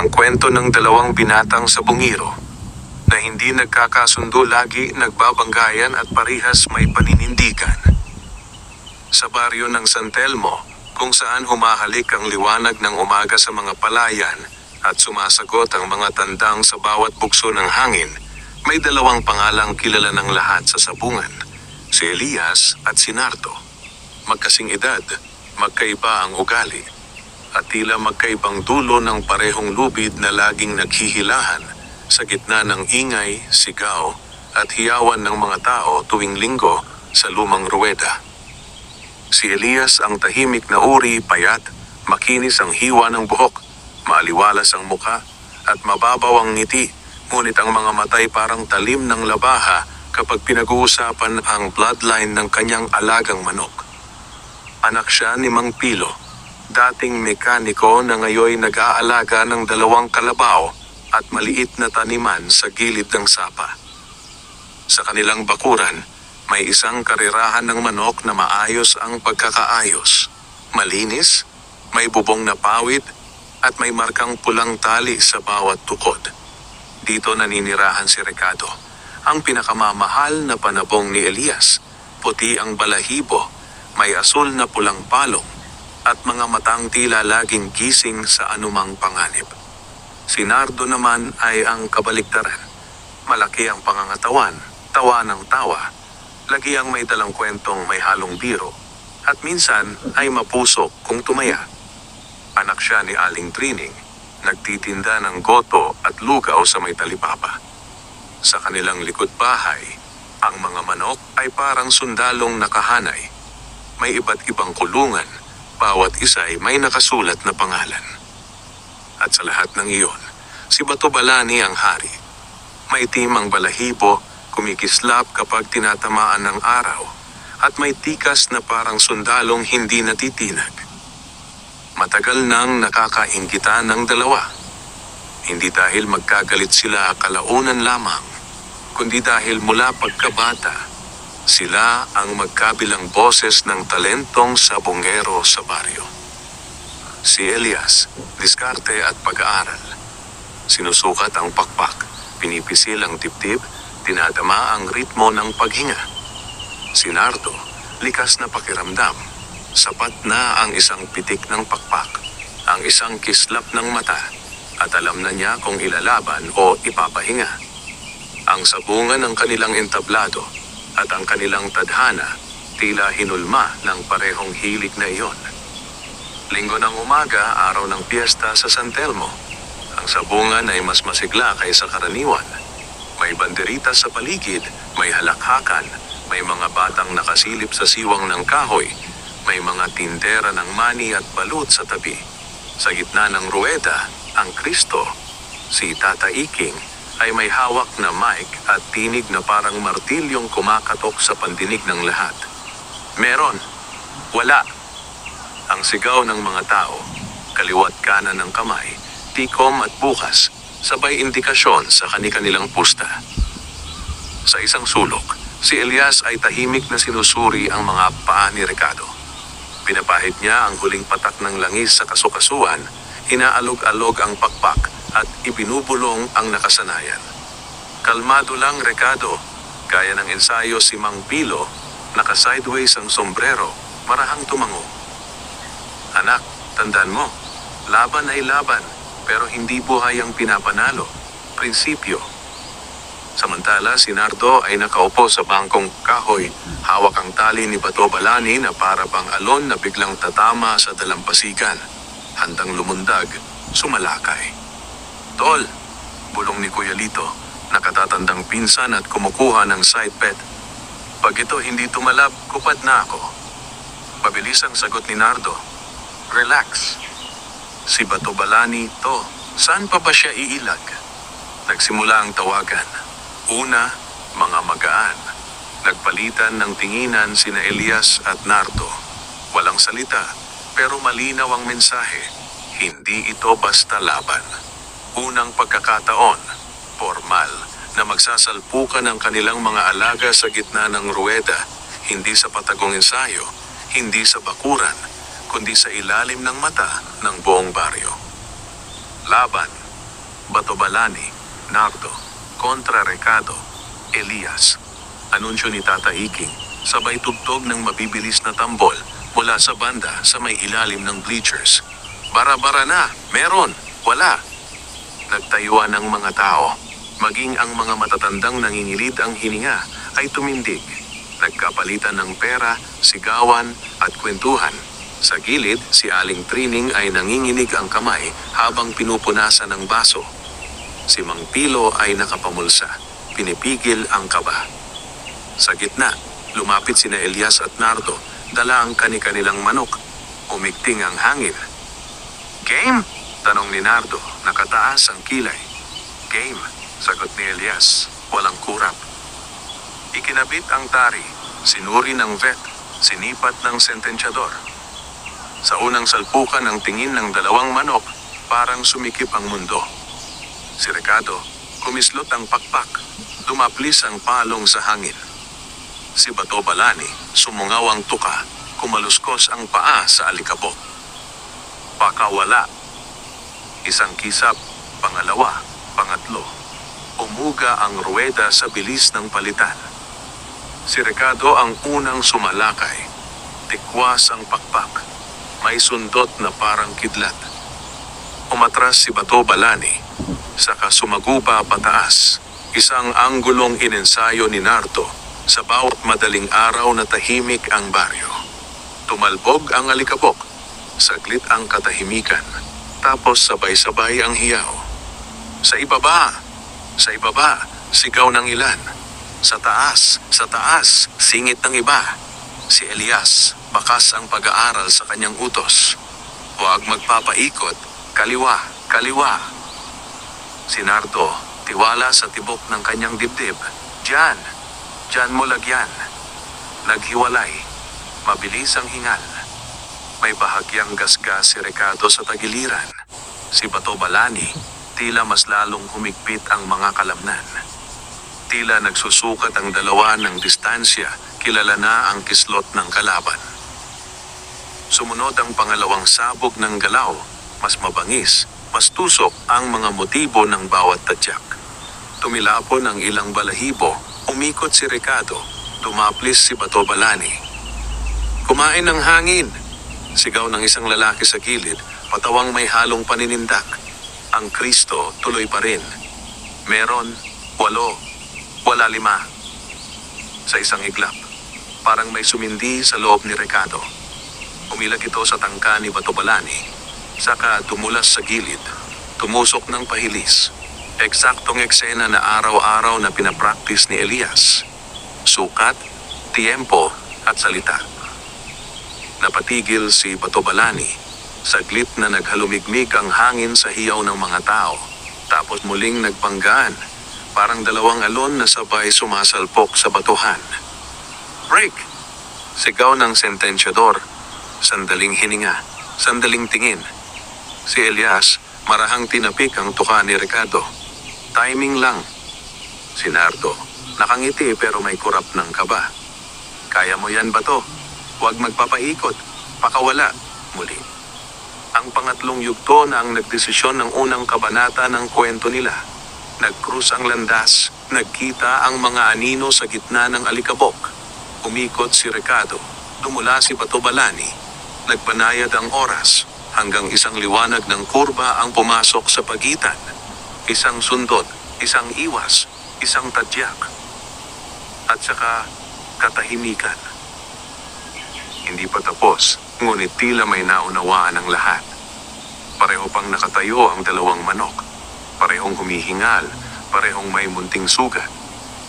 Ang kwento ng dalawang binatang sa bungiro na hindi nagkakasundo, lagi nagbabanggayan at parihas may paninindigan. Sa baryo ng San Telmo, kung saan humahalik ang liwanag ng umaga sa mga palayan at sumasagot ang mga tandang sa bawat bugso ng hangin, may dalawang pangalang kilala ng lahat sa sabungan, si Elias at si Nardo. Magkasing edad, magkaiba ang ugali, at tila magkaibang dulo ng parehong lubid na laging naghihilahan sa gitna ng ingay, sigaw at hiyawan ng mga tao tuwing linggo sa lumang ruweda. Si Elias ang tahimik na uri, payat, makinis ang hiwa ng buhok, maaliwalas ang muka at mababaw ang ngiti, ngunit ang mga matay parang talim ng labaha kapag pinag-uusapan ang bloodline ng kanyang alagang manok. Anak siya ni Mang Pilo, dating mekaniko na ngayoy nag-aalaga ng 2 kalabaw at maliit na taniman sa gilid ng sapa. Sa kanilang bakuran, may isang karirahan ng manok na maayos ang pagkakaayos. Malinis, may bubong na pawid, at may markang pulang tali sa bawat tukod. Dito naninirahan si Ricardo, ang pinakamamahal na panabong ni Elias. Puti ang balahibo, may asul na pulang palong, at mga matang tila laging gising sa anumang panganib. Si Nardo naman ay ang kabaligtaran. Malaki ang pangangatawan, tawa ng tawa, lagi ang may dalang kwentong may halong biro, at minsan ay mapusok kung tumaya. Anak siya ni Aling Trining, nagtitinda ng goto at lugaw sa may talipapa. Sa kanilang likod bahay, ang mga manok ay parang sundalong nakahanay. May iba't ibang kulungan, bawat isa ay may nakasulat na pangalan. At sa lahat ng iyon, si Bato Balani ang hari. Maitim ang balahibo, kumikislap kapag tinatamaan ng araw, at may tikas na parang sundalong hindi natitinag. Matagal nang nakakainggitan ng dalawa. Hindi dahil magkagalit sila kalaunan lamang, kundi dahil mula pagkabata, sila ang magkabilang boses ng talentong sabongero sa baryo. Si Elias, diskarte at pag-aaral. Sinusukat ang pakpak, pinipisil ang dibdib, tinadama ang ritmo ng paghinga. Si Nardo, likas na pakiramdam. Sapat na ang isang pitik ng pakpak, ang isang kislap ng mata, at alam na niya kung ilalaban o ipapahinga. Ang sabungan ng kanilang entablado at ang kanilang tadhana tila hinulma ng parehong hilig na iyon. Linggo ng umaga, araw ng piyesta sa San Telmo. Ang sabungan ay mas masigla kaysa karaniwan. May banderita sa paligid, may halakhakan, may mga batang nakasilip sa siwang ng kahoy, may mga tindera ng mani at balut sa tabi. Sa gitna ng ruweda, ang Kristo, si Tata Iking, ay may hawak na mic at tinig na parang martilyong kumakatok sa pandinig ng lahat. Meron, wala. Ang sigaw ng mga tao, kaliwat kanan ng kamay, tikom at bukas, sabay indikasyon sa kani-kanilang pusta. Sa isang sulok, si Elias ay tahimik na sinusuri ang mga paa ni Ricardo. Pinapahid niya ang huling patak ng langis sa kasukasuan, inaalog-alog ang pakpak at ibinubulong ang nakasanayan. Kalmado lang, Ricardo. Gaya ng ensayo si Mang Pilo, naka-sideways ang sombrero, marahang tumango. Anak, tandaan mo, laban ay laban, pero hindi buhay ang pinapanalo. Prinsipyo. Samantala, si Nardo ay nakaupo sa bangkong kahoy, hawak ang tali ni Bato Balani na para bang alon na biglang tatama sa dalampasigan. Handang lumundag, sumalakay. Tol, bulong ni Kuya Lito, nakatatandang pinsan at kumukuha ng side bet. Pag ito hindi tumalab, kupad na ako. Pabilis ang sagot ni Nardo. Relax. Si Bato Balani, to, saan pa ba siya iilag? Nagsimula ang tawagan. Una, mga magaan. Nagpalitan ng tinginan sina Elias at Nardo. Walang salita, pero malinaw ang mensahe. Hindi ito basta laban. Unang pagkakataon, formal, na magsasalpukan ang kanilang mga alaga sa gitna ng ruweda, hindi sa patagong ensayo, hindi sa bakuran, kundi sa ilalim ng mata ng buong baryo. Laban, Batobalani, Nardo, kontra Recado, Elias. Anunsyo ni Tata Iking, sabay tugtog ng mabibilis na tambol mula sa banda sa may ilalim ng bleachers. Bara-bara na, meron, wala. Nagtayuan ang mga tao, maging ang mga matatandang nangingilid ang hininga ay tumindig. Nagkapalitan ng pera, sigawan at kwentuhan. Sa gilid, si Aling Trining ay nanginginig ang kamay habang pinupunasan ng baso. Si Mang Pilo ay nakapamulsa, pinipigil ang kaba. Sa gitna, lumapit sina Elias at Nardo, dala ang kani-kanilang manok. Umigting ang hangin. "Game?" tanong ni Nardo, nakataas ang kilay. "Game," sagot ni Elias, walang kurap. Ikinabit ang tari, sinuri ng vet, sinipat ng sentensyador. Sa unang salpukan ng tingin ng dalawang manok, parang sumikip ang mundo. Si Recado, kumislot ang pakpak, dumaplis ang palong sa hangin. Si Batobalani, sumungaw ang tuka, kumaluskos ang paa sa alikabok. Pakawala. Isang kisap, pangalawa, pangatlo. Umuga ang ruweda sa bilis ng palitan. Si Recado ang unang sumalakay. Tikwas ang pakpak. May sundot na parang kidlat. Umatras si Batobalani, saka sumagupa pataas. Isang anggulong inensayo ni Nardo sa bawat madaling araw na tahimik ang baryo. Tumalbog ang alikabok, saglit ang katahimikan, tapos sabay-sabay ang hiyaw. Sa ibaba, sigaw ng ilan. Sa taas, singit ng iba. Si Elias, bakas ang pag-aaral sa kanyang utos. Huwag magpapaikot, kaliwa, kaliwa. Si Nardo, tiwala sa tibok ng kanyang dibdib. Diyan mo lagyan. Naghiwalay, mabilis ang hingal. May bahagyang gasgas si Recado sa tagiliran. Si Batobalani, tila mas lalong humigpit ang mga kalamnan. Tila nagsusukat ang dalawa ng distansya, kilala na ang kislot ng kalaban. Sumunod ang pangalawang sabog ng galaw, mas mabangis, mas tusok ang mga motibo ng bawat tadyak. Tumilapon ang ilang balahibo, umikot si Recado, dumaplis si Batobalani. "Kumain ng hangin!" Sigaw ng isang lalaki sa gilid, patawang may halong paninindak. Ang Kristo tuloy pa rin. Meron, 8, wala 5. Sa isang iglap, parang may sumindi sa loob ni Recado. Umilag ito sa tangka ni Batobalani, saka tumulas sa gilid, tumusok ng pahilis. Eksaktong eksena na araw-araw na pinapraktis ni Elias. Sukat, tiempo at salita. Napatigil si Batobalani. Saglit na naghalumigmig ang hangin sa hiyaw ng mga tao. Tapos muling nagpanggaan. Parang dalawang alon na sabay sumasalpok sa batuhan. "Break!" Sigaw ng sentensyador. Sandaling hininga. Sandaling tingin. Si Elias, marahang tinapik ang tuka ni Recado. Timing lang. Si Nardo, nakangiti pero may kurap ng kaba. "Kaya mo yan ba to? Huwag magpapaikot. Pakawala." Muli. Ang pangatlong yugto na ang nagdesisyon ng unang kabanata ng kwento nila. Nagkrus ang landas, nagkita ang mga anino sa gitna ng alikabok. Umikot si Recado, dumula si Batobalani. Nagbanayad ang oras, hanggang isang liwanag ng kurba ang pumasok sa pagitan. Isang sundot, isang iwas, isang tadyak. At saka, katahimikan. Hindi pa tapos, ngunit tila may naunawaan ang lahat. Pareho pang nakatayo ang dalawang manok. Parehong humihingal, parehong may munting sugat.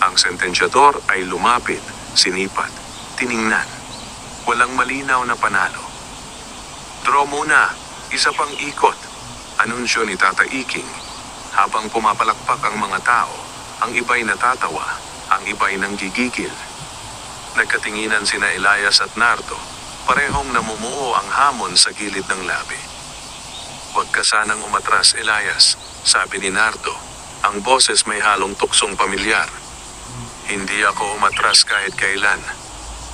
Ang sentensyador ay lumapit, sinipat, tiningnan. Walang malinaw na panalo. "Draw muna, isa pang ikot," anunsyo ni Tata Iking. Habang pumapalakpak ang mga tao, ang iba'y natatawa, ang iba'y nanggigigil. Nagkatinginan sina Elias at Nardo, parehong namumuo ang hamon sa gilid ng labi. "Huwag ka sanang umatras, Elias," sabi ni Nardo. Ang boses may halong tuksong pamilyar. "Hindi ako umatras kahit kailan,"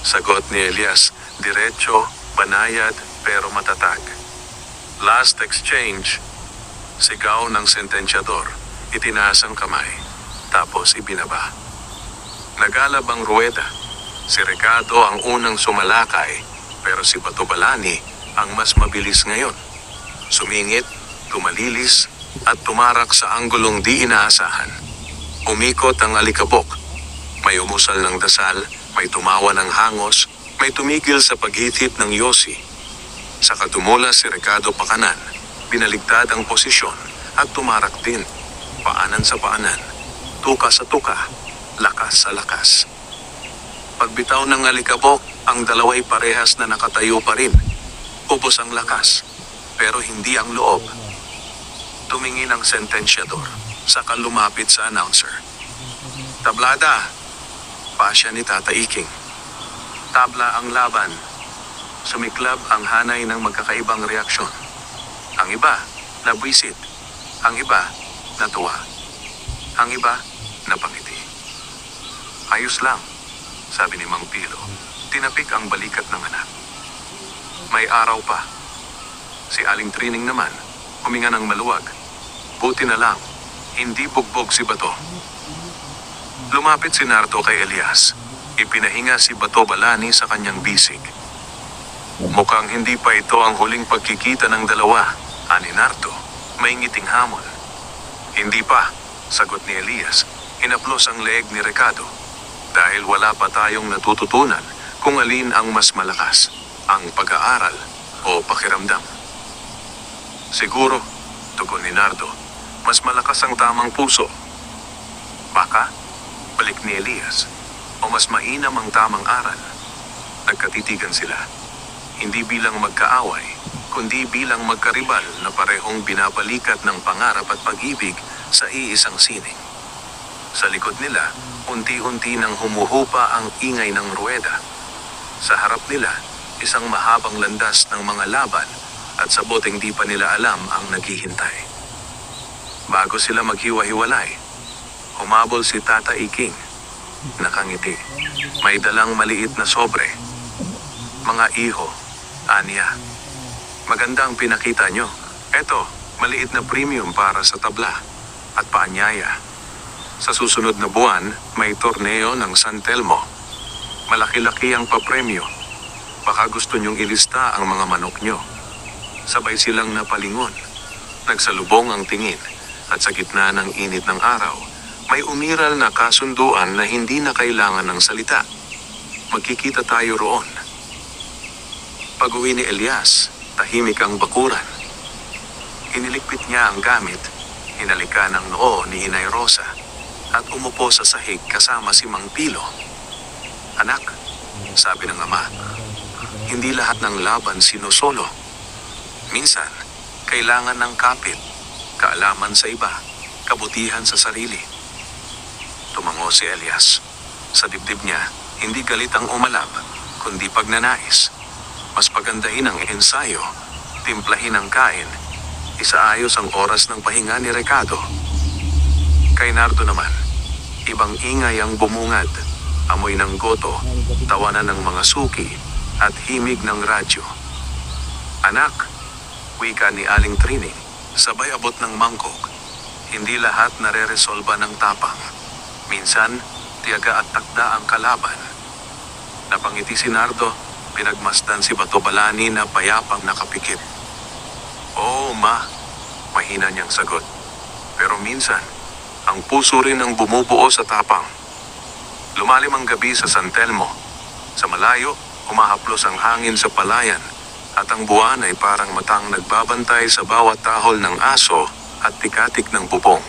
sagot ni Elias, diretso, banayad, pero matatag. "Last exchange," Sigaw ng sentensyador, itinaas ang kamay, tapos ibinaba. Nagalab ang ruweda. Si Ricardo ang unang sumalakay, pero si Batobalani ang mas mabilis ngayon. Sumingit, tumalilis, at tumarak sa anggulong di inaasahan. Umikot ang alikabok. May umusal ng dasal, may tumawa ng hangos, may tumigil sa paghitip ng yosi. Sa kadumula si Ricardo pakanan, binaligtad ang posisyon at tumarak din. Paanan sa paanan, tuka sa tuka, lakas sa lakas. Pagbitaw ng alikabok, ang dalaway parehas na nakatayo pa rin. Ubos ang lakas, pero hindi ang loob. Tumingin ang sentensyador, saka lumapit sa announcer. Tablada! Pasya ni Tata Iking. Tabla ang laban. Sumiklab ang hanay ng magkakaibang reaksyon. Ang iba, nabwisit. Ang iba, natuwa. Ang iba, napangiti. Ayos lang, sabi ni Mang Pilo. Tinapik ang balikat ng anak. May araw pa. Si Aling Trining naman, huminga ng maluwag. Buti na lang, hindi bugbog si Bato. Lumapit si Nardo kay Elias. Ipinahinga si Batobalani sa kanyang bisig. Mukhang hindi pa ito ang huling pagkikita ng dalawa, ani Nardo. May ngiting hamon. Hindi pa, sagot ni Elias. Hinaplos ang leeg ni Ricardo. Dahil wala pa tayong natututunan kung alin ang mas malakas, ang pag-aaral o pakiramdam. Siguro, tugon ni Nardo, mas malakas ang tamang puso. Baka, balik ni Elias, o mas mainam ang tamang aral. Nagkatitigan sila, hindi bilang magkaaway, kundi bilang magkaribal na parehong binabalikat ng pangarap at pag-ibig sa iisang sining. Sa likod nila, unti-unti nang humuhupa ang ingay ng ruweda. Sa harap nila, isang mahabang landas ng mga laban at sa boteng di pa nila alam ang naghihintay. Bago sila maghiwa-hiwalay, humabol si Tata Iking. Nakangiti. May dalang maliit na sobre. Mga iho, aniya. Maganda ang pinakita nyo. Eto, maliit na premium para sa tabla at paanyaya. Sa susunod na buwan, may torneo ng San Telmo. Malaki-laki ang papremyo. Baka gusto nyong ilista ang mga manok nyo. Sabay silang napalingon. Nagsalubong ang tingin at sa gitna ng init ng araw, may umiral na kasunduan na hindi na kailangan ng salita. Magkikita tayo roon. Pag-uwi ni Elias, tahimik ang bakuran. Iniligpit niya ang gamit, hinalika ng noo ni Inay Rosa, at umupo sa sahig kasama si Mang Pilo. Anak, sabi ng ama, hindi lahat ng laban sinusolo. Minsan, kailangan ng kapit, kaalaman sa iba, kabutihan sa sarili. Tumango si Elias. Sa dibdib niya, hindi galit ang umalab, kundi pagnanais. Mas pagandahin ang ensayo, timplahin ang kain, isaayos ang oras ng pahinga ni Ricardo. Kay Nardo naman, ibang ingay ang bumungad, amoy ng goto, tawanan ng mga suki, at himig ng radyo. Anak, wika ni Aling Trining, sabay abot ng mangkok. Hindi lahat nare-resolba ng tapang. Minsan, tiyaga at takda ang kalaban. Napangiti si Nardo, pinagmasdan si Batobalani na payapang nakapikit. Oo, ma, mahina niyang sagot. Pero minsan, ang puso rin ang bumubuo sa tapang. Lumalim ang gabi sa San Telmo. Sa malayo, humahaplos ang hangin sa palayan at ang buwan ay parang matang nagbabantay sa bawat tahol ng aso at tikatik ng bubong.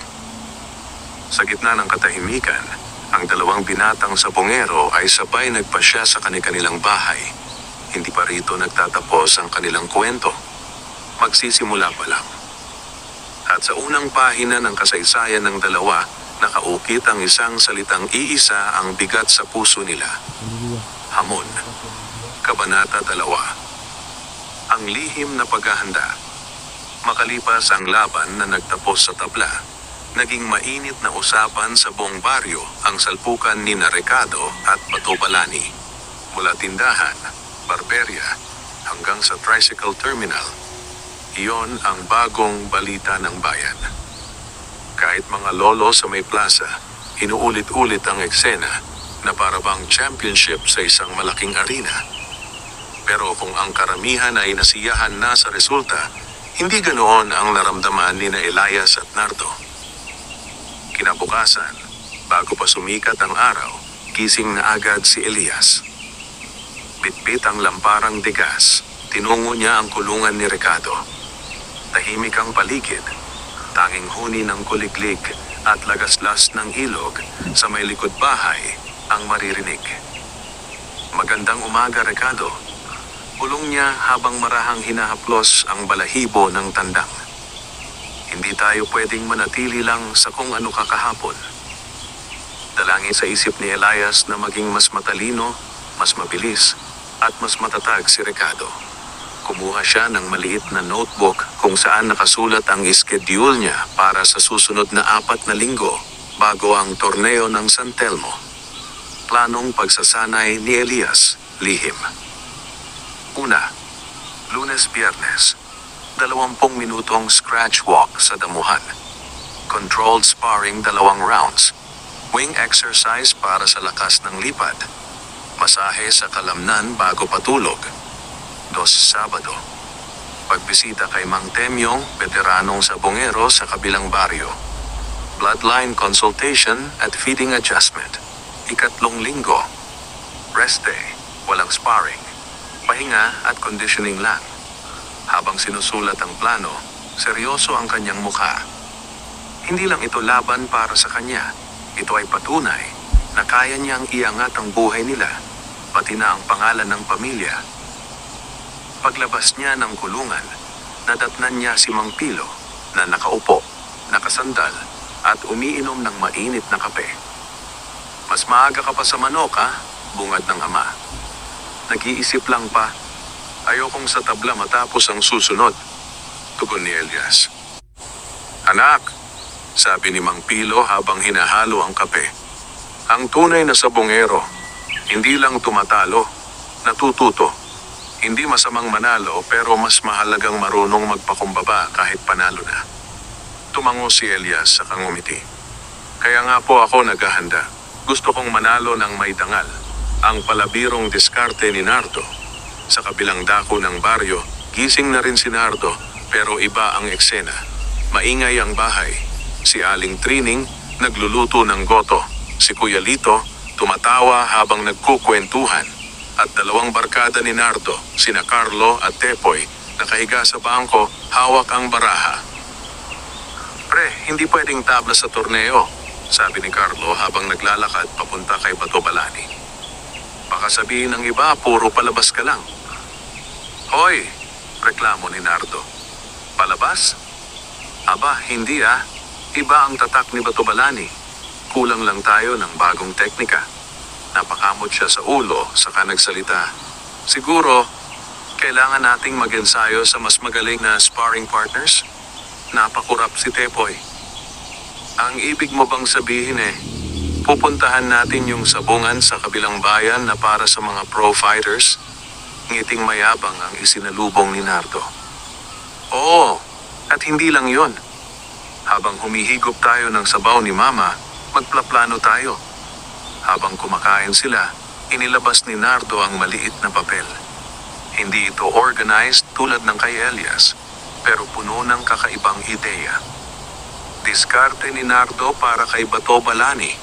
Sa gitna ng katahimikan, ang dalawang binatang sabongero ay sabay nagpasya sa kanilang bahay. Hindi pa rito nagtatapos ang kanilang kwento. Magsisimula pa lang. At sa unang pahina ng kasaysayan ng dalawa, nakaukit ang isang salitang iisa ang bigat sa puso nila. Hamon. Kabanata 2. Ang lihim na paghahanda. Makalipas ang laban na nagtapos sa tabla, naging mainit na usapan sa buong baryo ang salpukan ni Ricardo at Batobalani. Mula tindahan, barberya, hanggang sa tricycle terminal, Iyon ang bagong balita ng bayan. Kahit mga lolo sa may plaza, inuulit-ulit ang eksena na para bang championship sa isang malaking arena. Pero kung ang karamihan ay nasiyahan na sa resulta, hindi ganoon ang naramdaman ni na Elias at Nardo. Kinabukasan, bago pa sumikat ang araw, gising na agad si Elias. Bitbit ang lamparang degas, tinungo niya ang kulungan ni Ricardo. Tahimik ang paligid, tanging huni ng kuliglig at lagaslas ng ilog sa may likod bahay ang maririnig. Magandang umaga, Ricardo. Bulong niya habang marahang hinahaplos ang balahibo ng tandang. Hindi tayo pwedeng manatili lang sa kung ano kakahapon. Dalangin sa isip ni Elias na maging mas matalino, mas mabilis, at mas matatag si Ricardo. Kumuha siya ng maliit na notebook kung saan nakasulat ang schedule niya para sa susunod na 4 na linggo bago ang torneo ng San Telmo. Planong pagsasanay ni Elias, lihim. Una, Lunes-Biyernes, 20 minutong scratch walk sa damuhan. Controlled sparring 2 rounds. Wing exercise para sa lakas ng lipad. Masahe sa kalamnan bago patulog. 2 Sabado. Pagbisita kay Mang Temyong, veteranong sabongero sa kabilang baryo. Bloodline consultation at feeding adjustment. 3 Linggo. Rest day, walang sparring. Pahinga at conditioning lang. Habang sinusulat ang plano, seryoso ang kanyang mukha. Hindi lang ito laban para sa kanya. Ito ay patunay na kaya niyang iangat ang buhay nila, pati na ang pangalan ng pamilya. Paglabas niya ng kulungan, nadatnan niya si Mang Pilo na nakaupo, nakasandal at umiinom ng mainit na kape. Mas maaga ka pa sa manok, ha? Bungad ng ama. Nag-iisip lang pa, ayokong sa tabla matapos ang susunod, tugon ni Elias. Anak, sabi ni Mang Pilo habang hinahalo ang kape. Ang tunay na sabongero, hindi lang tumatalo, natututo. Hindi masamang manalo pero mas mahalagang marunong magpakumbaba kahit panalo na. Tumango si Elias sa kangumiti. Kaya nga po ako naghahanda. Gusto kong manalo ng may dangal. Ang palabirong diskarte ni Nardo. Sa kabilang dako ng baryo, gising na rin si Nardo pero iba ang eksena. Maingay ang bahay. Si Aling Trining nagluluto ng goto. Si Kuya Lito tumatawa habang nagkukwentuhan. At 2 barkada ni Nardo, sina Carlo at Tepoy, nakahiga sa bangko, hawak ang baraha. Pre, hindi pwedeng tabla sa torneo, sabi ni Carlo habang naglalakad papunta kay Bato Balani. Baka sabihin ng iba, puro palabas ka lang. Hoy, reklamo ni Nardo. Palabas? Aba, hindi ah. Iba ang tatak ni Bato Balani. Kulang lang tayo ng bagong teknika. Napakamot siya sa ulo saka nagsalita. Siguro, kailangan nating mag-ensayo sa mas magaling na sparring partners? Napakurap si Tepoy. Ang ibig mo bang sabihin pupuntahan natin yung sabungan sa kabilang bayan na para sa mga pro fighters? Ngiting mayabang ang isinalubong ni Nardo. Oo, at hindi lang yon. Habang humihigop tayo ng sabaw ni Mama, magplaplano tayo. Habang kumakain sila, inilabas ni Nardo ang maliit na papel. Hindi ito organized tulad ng kay Elias, pero puno ng kakaibang ideya. Diskarte ni Nardo para kay Bato Balani.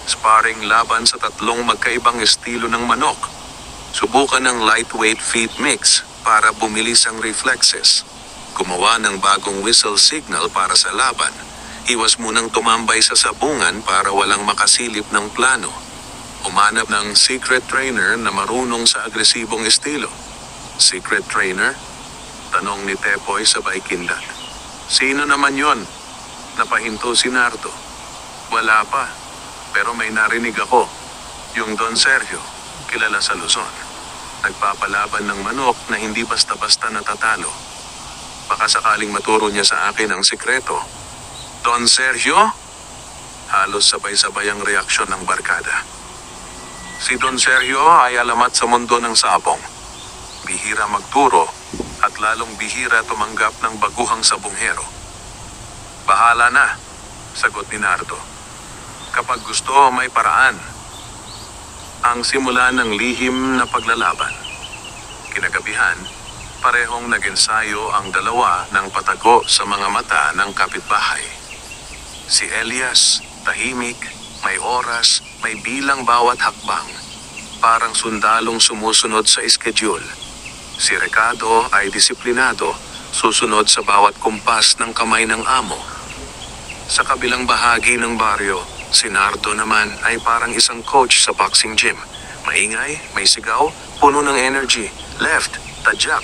Sparring laban sa 3 magkaibang estilo ng manok. Subukan ng lightweight feed mix para bumilis ang reflexes. Gumawa ng bagong whistle signal para sa laban. Iwas munang tumambay sa sabungan para walang makasilip ng plano. Umanap ng secret trainer na marunong sa agresibong estilo. Secret trainer? Tanong ni Tepoy sabay kindat. Sino naman yon? Napahinto si Nardo. Wala pa, pero may narinig ako. Yung Don Sergio, kilala sa Luzon. Nagpapalaban ng manok na hindi basta-basta natatalo. Baka sakaling maturo niya sa akin ang sikreto. Don Sergio? Halos sabay-sabay ang reaksyon ng barkada. Si Don Sergio ay alamat sa mundo ng sabong. Bihira magturo, at lalong bihira tumanggap ng baguhang sabonghero. Bahala na, sagot ni Nardo. Kapag gusto, may paraan. Ang simula ng lihim na paglalaban. Kinagabihan, parehong nag-ensayo ang dalawa ng patago sa mga mata ng kapitbahay. Si Elias, tahimik, may oras, may bilang bawat hakbang. Parang sundalong sumusunod sa schedule. Si Ricardo ay disiplinado, susunod sa bawat kumpas ng kamay ng amo. Sa kabilang bahagi ng baryo, si Nardo naman ay parang isang coach sa boxing gym. Maingay, may sigaw, puno ng energy. Left, tadyak,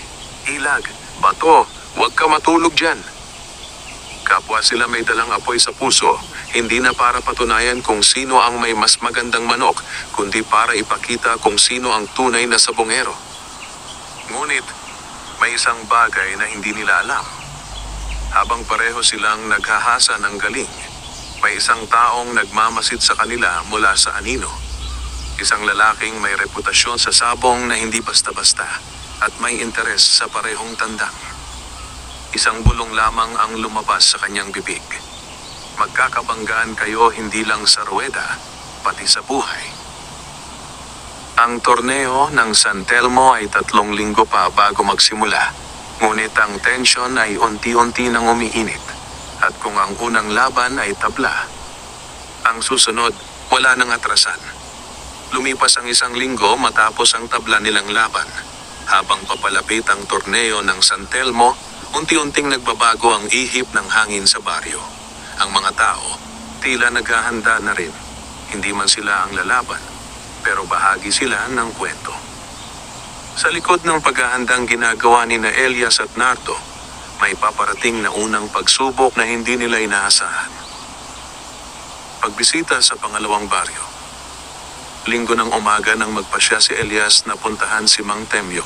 ilag, bato, huwag ka matulog dyan. Kapwa sila may dalang apoy sa puso, hindi na para patunayan kung sino ang may mas magandang manok, kundi para ipakita kung sino ang tunay na sabongero. Ngunit, may isang bagay na hindi nila alam. Habang pareho silang naghahasa ng galing, may isang taong nagmamasid sa kanila mula sa anino. Isang lalaking may reputasyon sa sabong na hindi basta-basta at may interes sa parehong tandang. Isang bulong lamang ang lumabas sa kanyang bibig. Magkakabanggaan kayo hindi lang sa ruweda, pati sa buhay. Ang torneo ng San Telmo ay 3 linggo pa bago magsimula. Ngunit ang tensyon ay unti-unti nang umiinit. At kung ang unang laban ay tabla, ang susunod wala nang atrasan. Lumipas ang 1 linggo matapos ang tabla nilang laban. Habang papalapit ang torneo ng San Telmo, unti-unting nagbabago ang ihip ng hangin sa baryo. Ang mga tao, tila naghahanda na rin. Hindi man sila ang lalaban, pero bahagi sila ng kwento. Sa likod ng paghahandang ginagawa ni na Elias at Nardo, may paparating na unang pagsubok na hindi nila inaasahan. Pagbisita sa pangalawang baryo. Linggo ng umaga nang magpasya si Elias na puntahan si Mang Temyo,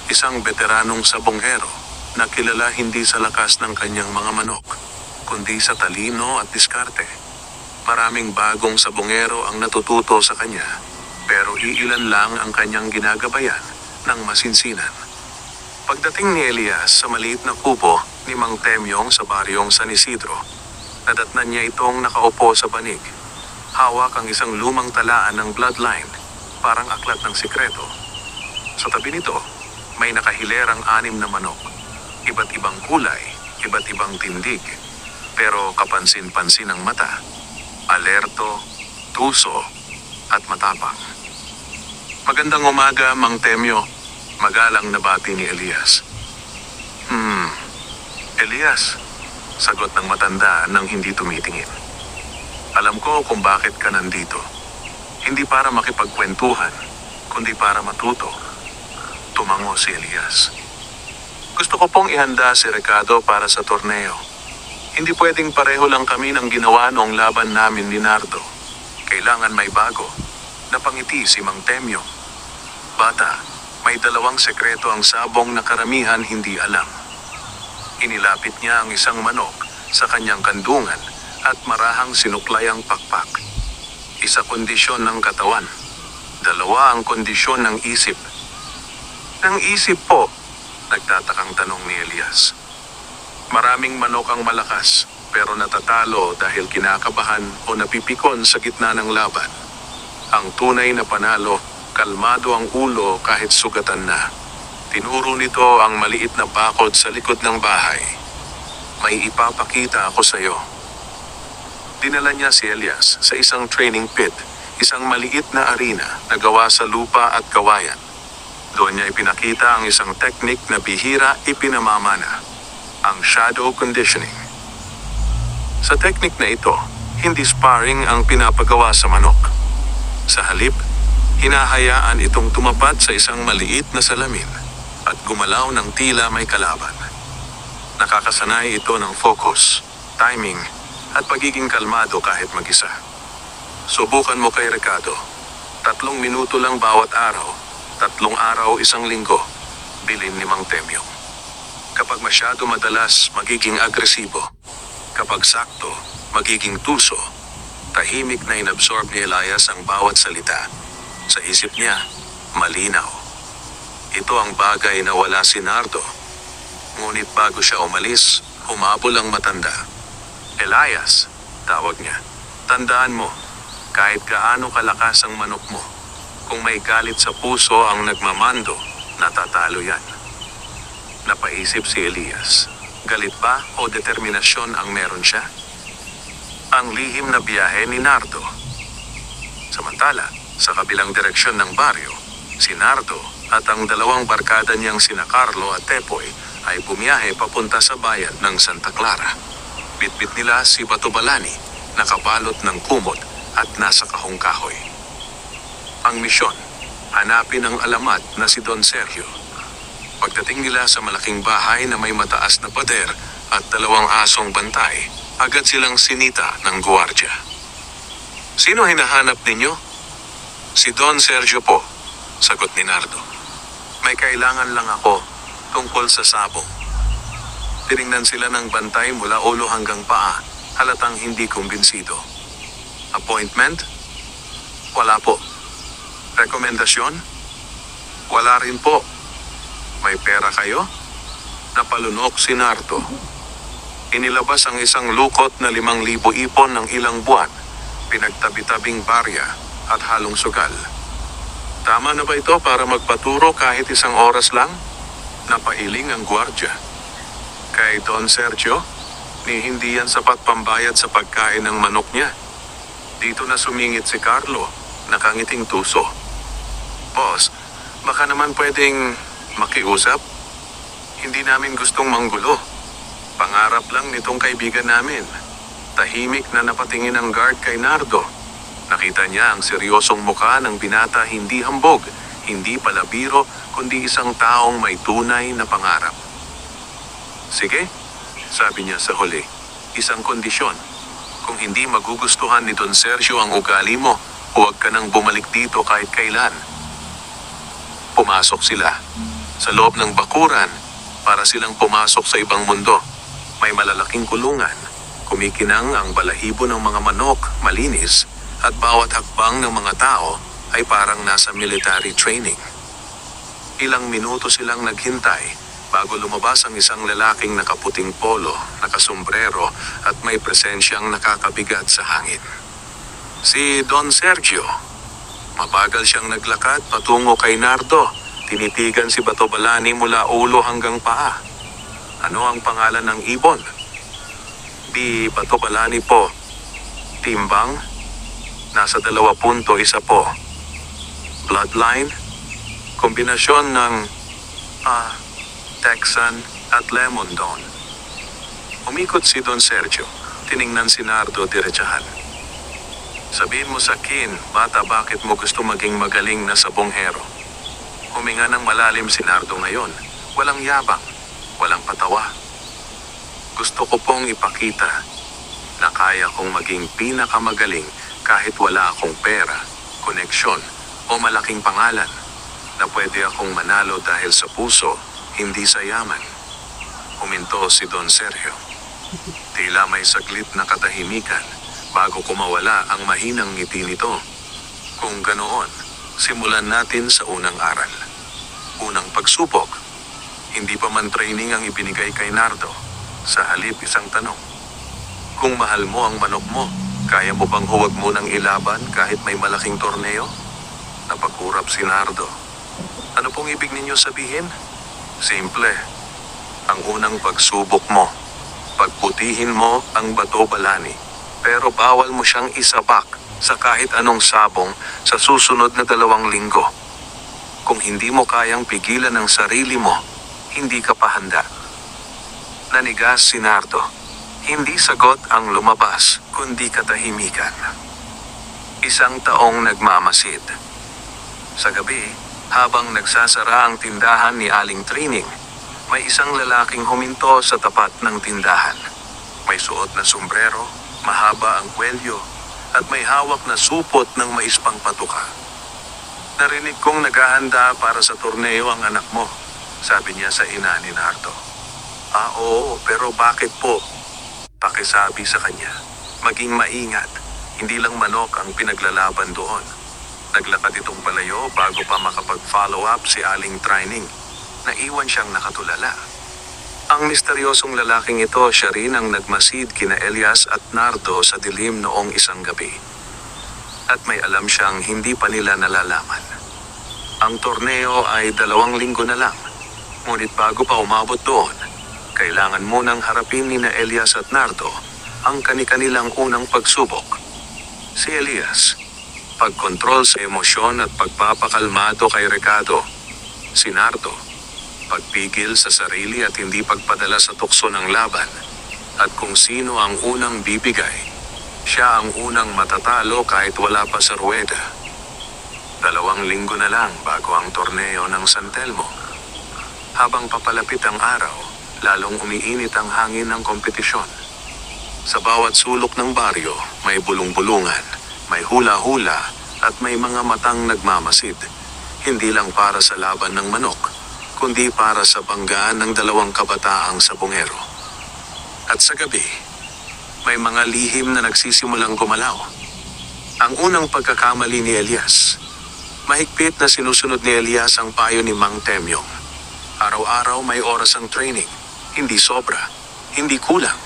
isang veteranong sabonghero na kilala hindi sa lakas ng kanyang mga manok, kundi sa talino at diskarte. Maraming bagong sabongero ang natututo sa kanya, pero iilan lang ang kanyang ginagabayan ng masinsinan. Pagdating ni Elias sa maliit na kubo ni Mang Temyong sa baryong San Isidro, nadatnan niya itong nakaupo sa banig. Hawak ang isang lumang talaan ng bloodline, parang aklat ng sikreto. Sa tabi nito, may nakahilerang 6 na manok. Iba't ibang kulay, iba't ibang tindig, pero kapansin-pansin ang mata. Alerto, tuso, at matapang. Magandang umaga, Mang Temyo. Magalang na bati ni Elias. Elias, sagot ng matanda nang hindi tumitingin. Alam ko kung bakit ka nandito. Hindi para makipagkwentuhan, kundi para matuto. Tumango si Elias. Gusto ko pong ihanda si Ricardo para sa torneo. Hindi pwedeng pareho lang kami ng ginawa noong laban namin ni Nardo. Kailangan may bago. Napangiti si Mang Temyo. Bata, may 2 sekreto ang sabong na karamihan hindi alam. Inilapit niya ang isang manok sa kanyang kandungan at marahang sinuklay ang pakpak. Isa kondisyon ng katawan. 2 ang kondisyon ng isip. Ng isip po, nagtatakang tanong ni Elias. Maraming manok ang malakas, pero natatalo dahil kinakabahan o napipikon sa gitna ng laban. Ang tunay na panalo, kalmado ang ulo kahit sugatan na. Tinuro nito ang maliit na bakod sa likod ng bahay. May ipapakita ako sa iyo. Dinala niya si Elias sa isang training pit, isang maliit na arena na gawa sa lupa at kawayan. Doon niya ipinakita ang isang teknik na bihira ipinamamana, ang shadow conditioning. Sa teknik na ito, hindi sparring ang pinapagawa sa manok. Sa halip, hinahayaan itong tumapat sa isang maliit na salamin at gumalaw ng tila may kalaban. Nakakasanay ito ng focus, timing, at pagiging kalmado kahit mag-isa. Subukan mo kay Ricardo. 3 minuto lang bawat araw, 3 araw 1 linggo, bilin ni Mang Temyo. Kapag masyado madalas, magiging agresibo. Kapag sakto, magiging tuso. Tahimik na inabsorb ni Elias ang bawat salita. Sa isip niya, malinaw. Ito ang bagay na wala si Nardo Ngunit bago siya umalis, humabol ang matanda. Elias, tawag niya. Tandaan mo, kahit gaano kalakas ang manok mo, kung may galit sa puso ang nagmamando, natatalo yan. Napaisip si Elias. Galit ba o determinasyon ang meron siya? Ang lihim na biyahe ni Nardo. Samantala, sa kabilang direksyon ng baryo, si Nardo at ang dalawang barkada niyang sina Carlo at Tepoy ay bumiyahe papunta sa bayan ng Santa Clara. Bitbit nila si Batobalani, nakabalot ng kumot at nasa kahong kahoy. Ang misyon, hanapin ang alamat na si Don Sergio. Pagdating nila sa malaking bahay na may mataas na pader at dalawang asong bantay, agad silang sinita ng guwardya. Sino hinahanap ninyo? Si Don Sergio po, sagot ni Nardo. May kailangan lang ako tungkol sa sabong. Tiningnan sila ng bantay mula ulo hanggang paa, halatang hindi kumbinsido. Appointment? Wala po. Rekomendasyon? Wala rin po. May pera kayo? Napalunok si Nardo. Inilabas ang isang lukot na 5,000 ipon ng ilang buwan, pinagtabi-tabing barya at halong sugal. Tama na ba ito para magpaturo kahit isang oras lang? Napailing ang gwardya. Kay Don Sergio, ni hindi yan sapat pambayad sa pagkain ng manok niya. Dito na sumingit si Carlo, nakangiting tuso. Boss, baka naman pwedeng makiusap? Hindi namin gustong manggulo. Pangarap lang nitong kaibigan namin. Tahimik na napatingin ang guard kay Nardo. Nakita niya ang seryosong mukha ng binata, hindi hambog, hindi palabiro, kundi isang taong may tunay na pangarap. Sige, sabi niya sa huli, isang kondisyon. Kung hindi magugustuhan ni Don Sergio ang ugali mo, huwag ka nang bumalik dito kahit kailan. Pumasok sila. Sa loob ng bakuran, para silang pumasok sa ibang mundo. May malalaking kulungan. Kumikinang ang balahibo ng mga manok, malinis, at bawat hakbang ng mga tao ay parang nasa military training. Ilang minuto silang naghintay bago lumabas ang isang lalaking nakaputing polo, nakasombrero at may presensyang nakakabigat sa hangin. Si Don Sergio. Mabagal siyang naglakad patungo kay Nardo. Tinitigan si Batobalani mula ulo hanggang paa. Ano ang pangalan ng ibon? Di Batobalani po. Timbang? Nasa 2.1 po. Bloodline? Kombinasyon ng Texan at Lemon Don. Umikot si Don Sergio. Tiningnan si Nardo diretsahan. Sabihin mo sa Kin, bata, bakit mo gusto maging magaling na sabonghero? Huminga ng malalim si Nardo ngayon. Walang yabang, walang patawa. Gusto ko pong ipakita na kaya kong maging pinakamagaling kahit wala akong pera, koneksyon o malaking pangalan. Na pwede akong manalo dahil sa puso, hindi sa yaman. Huminto si Don Sergio. Tila may saglit na katahimikan bago kumawala ang mahinang ngiti nito. Kung ganoon, simulan natin sa unang aral. Unang pagsubok. Hindi pa man training ang ibinigay kay Nardo. Sa halip isang tanong. Kung mahal mo ang manok mo, kaya mo bang huwag mo nang ilaban kahit may malaking torneo? Napakurap si Nardo. Ano pong ibig ninyo sabihin? Simple. Ang unang pagsubok mo. Pagputihin mo ang Batobalani. Pero bawal mo siyang isabak sa kahit anong sabong sa susunod na 2 linggo. Kung hindi mo kayang pigilan ang sarili mo, hindi ka pa handa. Nanigas si Nardo. Hindi sagot ang lumabas, kundi katahimikan. Isang taong nagmamasid. Sa gabi, habang nagsasara ang tindahan ni Aling Trining, may isang lalaking huminto sa tapat ng tindahan. May suot na sombrero, mahaba ang kwelyo, at may hawak na supot ng maispang patuka. Narinig kong naghahanda para sa torneo ang anak mo, sabi niya sa ina ni Nardo. Oo, pero bakit po? Pakisabi sa kanya, maging maingat, hindi lang manok ang pinaglalaban doon. Naglakad itong palayo bago pa makapag-follow up si Aling Trining. Naiwan siyang nakatulala. Ang misteryosong lalaking ito, siya rin ang nagmasid kina Elias at Nardo sa dilim noong isang gabi. At may alam siyang hindi pa nila nalalaman. Ang torneo ay 2 linggo na lang. Ngunit bago pa umabot doon, kailangan munang harapin ni na Elias at Nardo ang kani-kanilang unang pagsubok. Si Elias, pagkontrol sa emosyon at pagpapakalmado kay Ricardo. Si Nardo, pagpigil sa sarili at hindi pagpadala sa tukso ng laban. At kung sino ang unang bibigay, siya ang unang matatalo kahit wala pa sa ruweda. 2 linggo na lang bago ang torneo ng San Telmo. Habang papalapit ang araw, lalong umiinit ang hangin ng kompetisyon. Sa bawat sulok ng baryo, may bulong-bulungan, may hula-hula at may mga matang nagmamasid. Hindi lang para sa laban ng manok, kundi para sa banggaan ng 2 kabataang sabongero. At sa gabi, may mga lihim na nagsisimulang gumalaw. Ang unang pagkakamali ni Elias. Mahigpit na sinusunod ni Elias ang payo ni Mang Temyong. Araw-araw may oras ang training, hindi sobra, hindi kulang.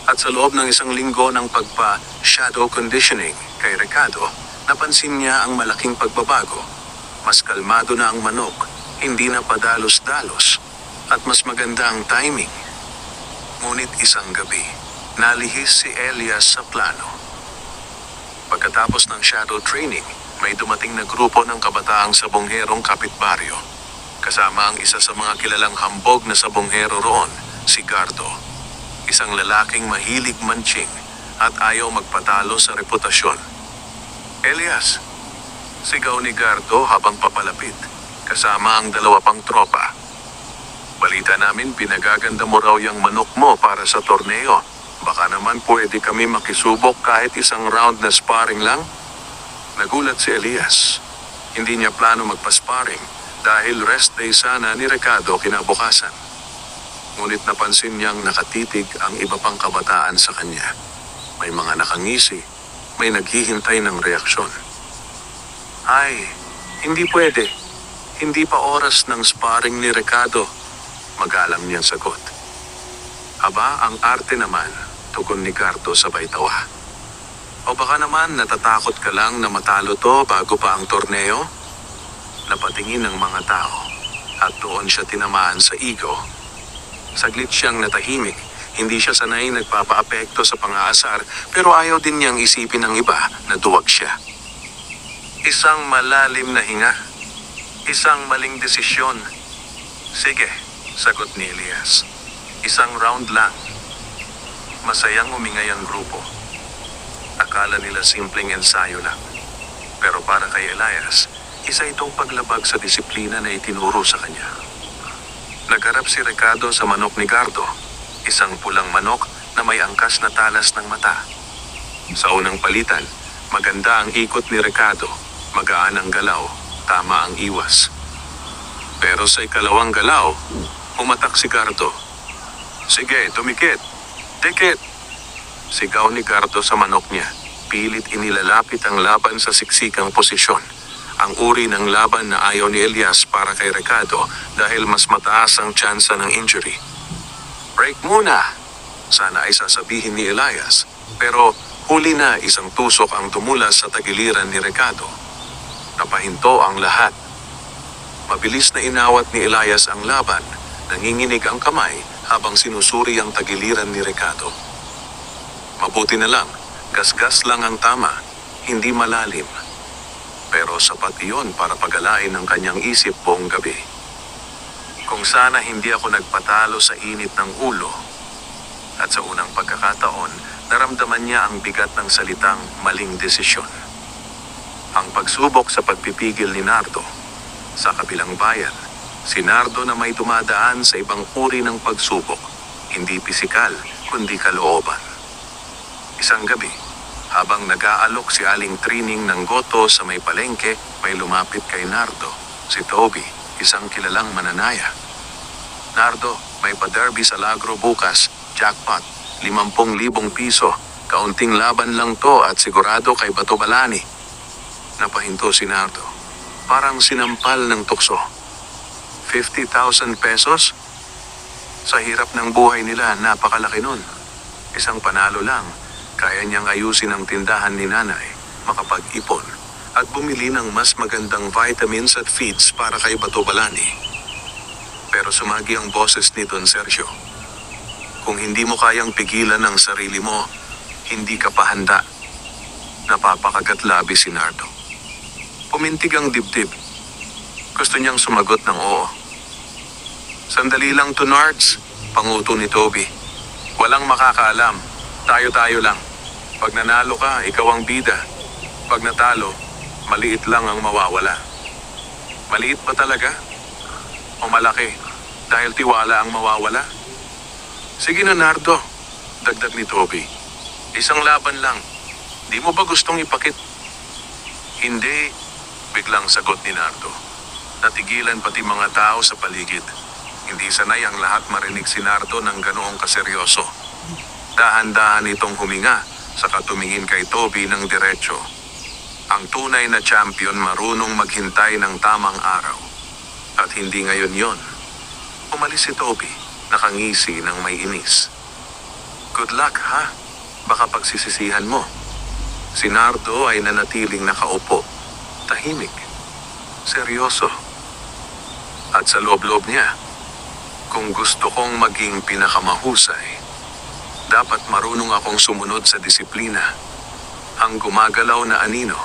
At sa loob ng 1 linggo ng pagpa-shadow conditioning kay Ricardo, napansin niya ang malaking pagbabago. Mas kalmado na ang manok, hindi na padalos-dalos, at mas maganda ang timing. Ngunit isang gabi, nalihis si Elias sa plano. Pagkatapos ng shadow training, may dumating na grupo ng kabataang sabongherong kapitbaryo. Kasama ang isa sa mga kilalang hambog na sabonghero roon, si Gardo. Isang lalaking mahilig manching at ayaw magpatalo sa reputasyon. Elias, sigaw ni Gardo habang papalapit, kasama ang 2 pang tropa. Balita namin pinagaganda mo raw yung manok mo para sa torneo. Baka naman pwede kami makisubok kahit 1 round na sparring lang? Nagulat si Elias. Hindi niya plano magpa-sparring dahil rest day sana ni Ricardo kinabukasan. Ngunit napansin niyang nakatitig ang iba pang kabataan sa kanya. May mga nakangisi, may naghihintay ng reaksyon. Ay, hindi pwede. Hindi pa oras ng sparring ni Ricardo. Magalang niyang sagot. Aba, ang arte naman, tugon ni Gardo sabay tawa. O baka naman natatakot ka lang na matalo to bago pa ang torneo? Napatingin ng mga tao at doon siya tinamaan sa ego. Saglit siyang natahimik, hindi siya sanay nagpapaapekto sa pang-aasar pero ayaw din niyang isipin ng iba na duwag siya. Isang malalim na hinga, isang maling desisyon. Sige, sagot ni Elias. 1 round lang. Masayang umingay ang grupo. Akala nila simpleng ensayo lang. Pero para kay Elias, isa itong paglabag sa disiplina na itinuro sa kanya. Nagharap si Ricardo sa manok ni Gardo, isang pulang manok na may angkas na talas ng mata. Sa unang palitan, maganda ang ikot ni Ricardo, magaan ang galaw, tama ang iwas. Pero sa ikalawang galaw, umatak si Gardo. Sige, tumikit, dikit! Sigaw ni Gardo sa manok niya, pilit inilalapit ang laban sa siksikang posisyon. Ang uri ng laban na ayaw ni Elias para kay Ricardo dahil mas mataas ang tsansa ng injury. Break muna! Sana ay sasabihin ni Elias, pero huli na isang tusok ang tumulas sa tagiliran ni Ricardo. Napahinto ang lahat. Mabilis na inawat ni Elias ang laban, nanginginig ang kamay habang sinusuri ang tagiliran ni Ricardo. Mabuti na lang, gasgas lang ang tama, hindi malalim. Pero sapat iyon para pagalain ang kanyang isip buong gabi. Kung sana hindi ako nagpatalo sa init ng ulo. At sa unang pagkakataon, naramdaman niya ang bigat ng salitang maling desisyon. Ang pagsubok sa pagpipigil ni Nardo. Sa kabilang bayan, si Nardo na may dumadaan sa ibang uri ng pagsubok, hindi pisikal, kundi kalooban. Isang gabi, habang nag-aalok si Aling Trining ng goto sa may palengke, may lumapit kay Nardo, si Toby, isang kilalang mananaya. Nardo, may pa-derby sa Lagro bukas, jackpot, 50,000 piso, kaunting laban lang to at sigurado kay Bato Balani. Napahinto si Nardo, parang sinampal ng tukso. 50,000 pesos? Sa hirap ng buhay nila, napakalaki nun. Isang panalo lang, kaya niyang ayusin ang tindahan ni nanay, makapag-ipon, at bumili ng mas magandang vitamins at feeds para kay Bato Balani. Pero sumagi ang boses ni Don Sergio. Kung hindi mo kayang pigilan ang sarili mo, hindi ka pa handa. Napapakagat labi si Nardo. Pumintig ang dibdib. Gusto niyang sumagot ng oo. Sandali lang to, Nards, panguto ni Toby. Walang makakaalam. Tayo-tayo lang. Pag nanalo ka, ikaw ang bida. Pag natalo, maliit lang ang mawawala. Maliit ba talaga? O malaki? Dahil tiwala ang mawawala? Sige na, Nardo, dagdag ni Toby. Isang laban lang. Di mo ba gustong ipakit? Hindi, biglang sagot ni Nardo. Natigilan pati mga tao sa paligid. Hindi sanay ang lahat marinig si Nardo ng ganoong kaseryoso. Dahan-dahan itong huminga, saka tumingin kay Toby ng diretsyo. Ang tunay na champion marunong maghintay ng tamang araw. At hindi ngayon yon. Umalis si Toby, nakangisi ng may inis. Good luck, ha? Baka pagsisisihan mo. Si Nardo ay nanatiling nakaupo, tahimik, seryoso. At sa loob-loob niya, kung gusto kong maging pinakamahusay, dapat marunong akong sumunod sa disiplina. Ang gumagalaw na anino.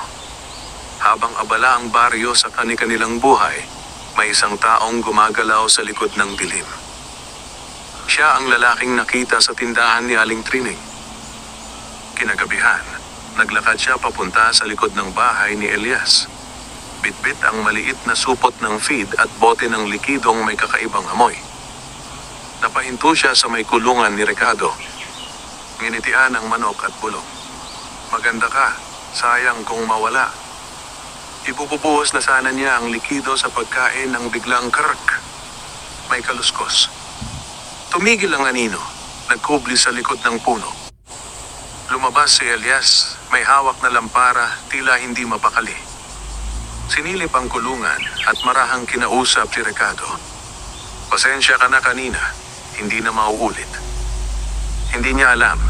Habang abala ang baryo sa kani-kanilang buhay, may isang taong gumagalaw sa likod ng dilim. Siya ang lalaking nakita sa tindahan ni Aling Trining. Kinagabihan, naglakad siya papunta sa likod ng bahay ni Elias. Bitbit ang maliit na supot ng feed at bote ng likidong may kakaibang amoy. Napahinto siya sa may kulungan ni Ricardo. Nginitian ang manok at bulong. Maganda ka, sayang kung mawala. Ibububuhos na sana niya ang likido sa pagkain ng biglang kark. May kaluskos. Tumigil ang anino, nagkubli sa likod ng puno. Lumabas si Elias, may hawak na lampara, tila hindi mapakali. Sinilip ang kulungan at marahang kinausap si Ricardo. Pasensya ka na kanina, hindi na mauulit. Hindi niya alam,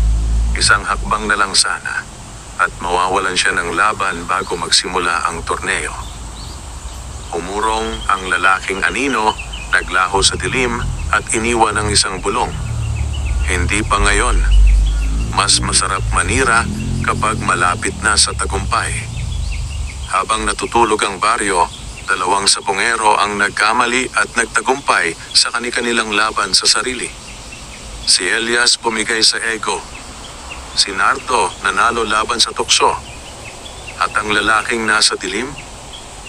isang hakbang na lang sana at mawawalan siya ng laban bago magsimula ang torneo. Umurong ang lalaking anino, naglaho sa dilim at iniwan ang isang bulong. Hindi pa ngayon. Mas masarap manira kapag malapit na sa tagumpay. Habang natutulog ang baryo, dalawang sabongero ang nagkamali at nagtagumpay sa kani-kanilang laban sa sarili. Si Elias bumigay sa ego. Si Nardo nanalo laban sa tukso. At ang lalaking nasa dilim,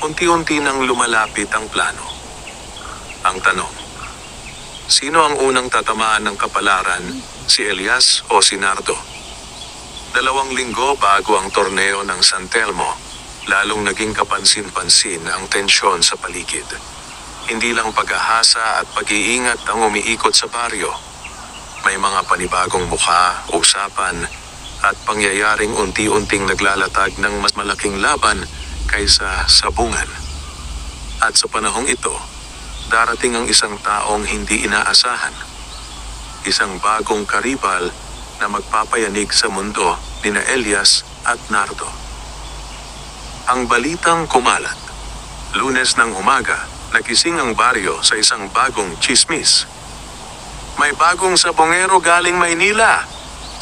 unti-unti nang lumalapit ang plano. Ang tanong, sino ang unang tatamaan ng kapalaran, si Elias o si Nardo? 2 linggo bago ang torneo ng San Telmo, lalong naging kapansin-pansin ang tensyon sa paligid. Hindi lang pag-ahasa at pag-iingat ang umiikot sa baryo. May mga panibagong mukha, usapan, at pangyayaring unti-unting naglalatag ng mas malaking laban kaysa sabungan. At sa panahong ito, darating ang isang taong hindi inaasahan. Isang bagong karibal na magpapayanig sa mundo nina Elias at Nardo. Ang balitang kumalat. Lunes ng umaga, nagising ang baryo sa isang bagong chismis. May bagong sabongero galing Maynila.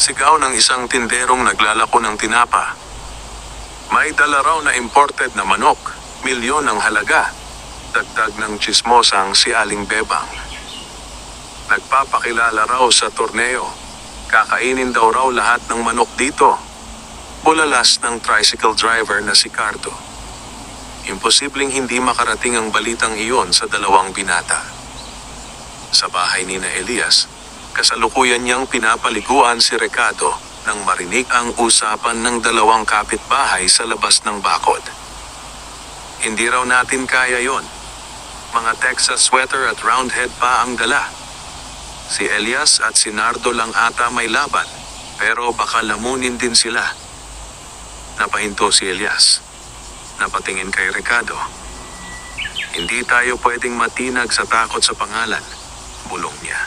Sigaw ng isang tinderong naglalako ng tinapa. May dala raw na imported na manok, milyon ang halaga. Dagdag ng chismosang si Aling Bebang. Nagpapakilala raw sa torneo. Kakainin daw raw lahat ng manok dito. Bulalas ng tricycle driver na si Cardo. Imposibleng hindi makarating ang balitang iyon sa 2 binata. Sa bahay ni na Elias, kasalukuyan niyang pinapaliguan si Ricardo nang marinig ang usapan ng 2 kapitbahay sa labas ng bakod. Hindi raw natin kaya yon. Mga Texas sweater at round head pa ang dala. Si Elias at si Nardo lang ata may laban, pero baka lamunin din sila. Napahinto si Elias. Napatingin kay Ricardo. Hindi tayo pwedeng matinag sa takot sa pangalan, bulong niya.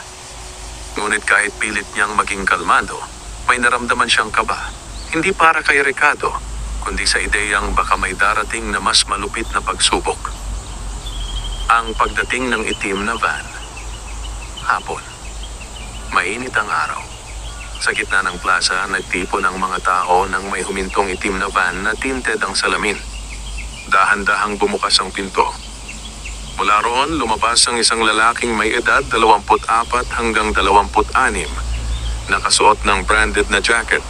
Ngunit kahit pilit niyang maging kalmado, may naramdaman siyang kaba. Hindi para kay Ricardo, kundi sa ideyang baka may darating na mas malupit na pagsubok. Ang pagdating ng itim na van. Hapon. Mainit ang araw. Sa gitna ng plaza, nagtipon ang mga tao nang may humintong itim na van na tinted ang salamin. Dahan-dahang bumukas ang pinto. Mula roon, lumabas ang isang lalaking may edad 24 hanggang 26, nakasuot ng branded na jacket,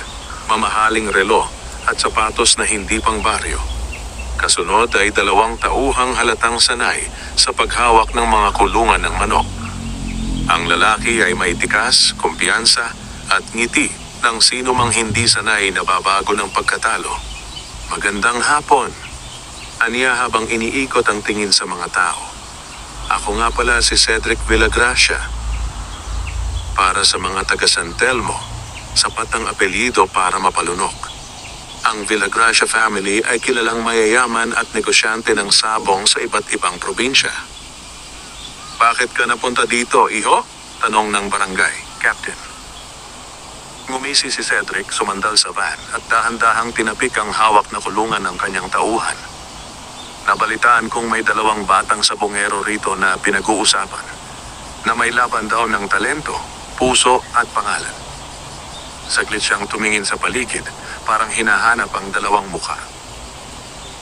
mamahaling relo at sapatos na hindi pang baryo. Kasunod ay 2 tauhang halatang sanay sa paghawak ng mga kulungan ng manok. Ang lalaki ay may tikas, kumpiyansa at ngiti ng sino mang hindi sanay na babago ng pagkatalo. Magandang hapon, aniya habang iniikot ang tingin sa mga tao. Ako nga pala si Cedric Villagracia. Para sa mga taga San Telmo, sapat ang apelyido para mapalunok. Ang Villagracia family ay kilalang mayayaman at negosyante ng sabong sa iba't ibang probinsya. Bakit ka napunta dito, iho? Tanong ng barangay, Captain. Ngumisi si Cedric, sumandal sa van at dahan-dahang tinapik ang hawak na kulungan ng kanyang tauhan. Nabalitaan kong may 2 batang sabongero rito na pinag-uusapan, na may laban daw ng talento, puso at pangalan. Saglit siyang tumingin sa paligid, parang hinahanap ang 2 mukha.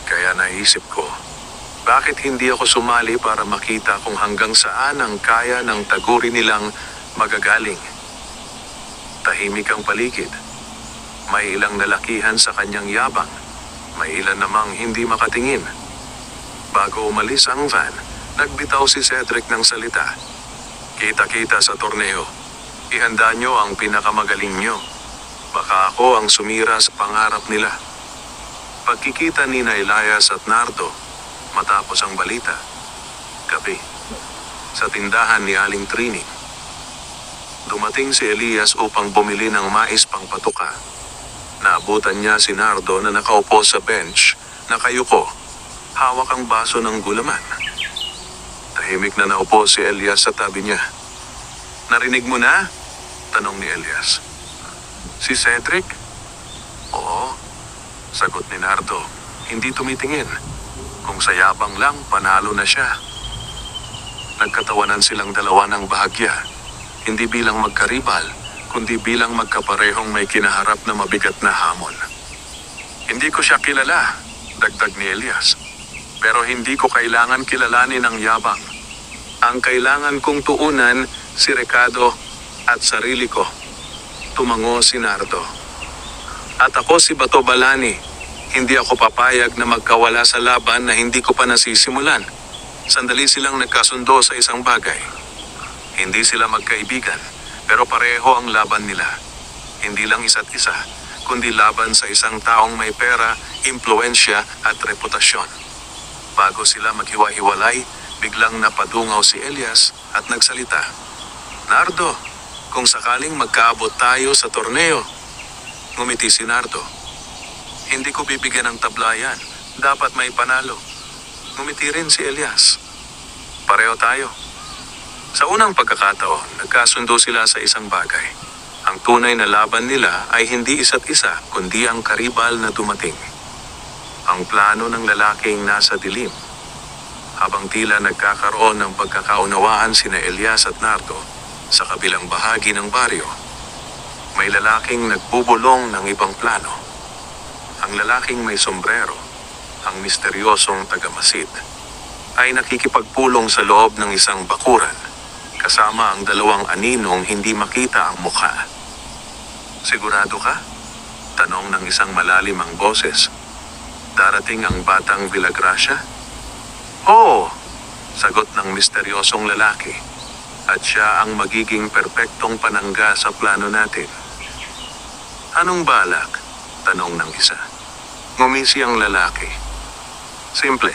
Kaya naisip ko, bakit hindi ako sumali para makita kung hanggang saan ang kaya ng taguri nilang magagaling. Tahimik ang paligid. May ilang lalakihan sa kanyang yabang, may ilan namang hindi makatingin. Bago umalis ang van, nagbitaw si Cedric ng salita. Kita-kita sa torneo. Ihanda nyo ang pinakamagaling nyo. Baka ako ang sumira sa pangarap nila. Pagkikita ni Elias at Nardo, matapos ang balita. Gabi. Sa tindahan ni Aling Trini. Dumating si Elias upang bumili ng mais pang patuka. Naabutan niya si Nardo na nakaupo sa bench, nakayuko, hawak ang baso ng gulaman. Tahimik na naupo si Elias sa tabi niya. Narinig mo na? Tanong ni Elias. Si Cedric? Oo, sagot ni Nardo, hindi tumitingin. Kung sa yabang lang, panalo na siya. Nagkatawanan silang 2 ng bahagya, hindi bilang magkaribal, kundi bilang magkaparehong may kinaharap na mabigat na hamon. Hindi ko siya kilala, dagdag ni Elias. Pero hindi ko kailangan kilalanin ang yabang. Ang kailangan kong tuunan si Ricardo at sarili ko. Tumango si Nardo. At ako si Bato Balani. Hindi ako papayag na magkawala sa laban na hindi ko pa nasisimulan. Sandali silang nagkasundo sa isang bagay. Hindi sila magkaibigan, pero pareho ang laban nila. Hindi lang isa't isa, kundi laban sa isang taong may pera, impluensya at reputasyon. Bago sila maghiwa-hiwalay, biglang napadungaw si Elias at nagsalita. Nardo, kung sakaling magkaabot tayo sa torneo. Ngumiti si Nardo. Hindi ko bibigyan ng tablayan. Dapat may panalo. Ngumiti rin si Elias. Pareho tayo. Sa unang pagkakataon, nagkasundo sila sa isang bagay. Ang tunay na laban nila ay hindi isa't isa, kundi ang karibal na dumating. Ang plano ng lalaking nasa dilim. Habang tila nagkakaroon ng pagkakaunawaan sina Elias at Nardo sa kabilang bahagi ng baryo, may lalaking nagbubulong ng ibang plano. Ang lalaking may sombrero, ang misteryosong tagamasid, ay nakikipagpulong sa loob ng isang bakuran, kasama ang 2 aninong hindi makita ang mukha. Sigurado ka? Tanong ng isang malalim ang boses. Darating ang batang Villagracia? Oo, sagot ng misteryosong lalaki. At siya ang magiging perpektong panangga sa plano natin. Anong balak? Tanong ng isa. Ngumisi ang lalaki. Simple,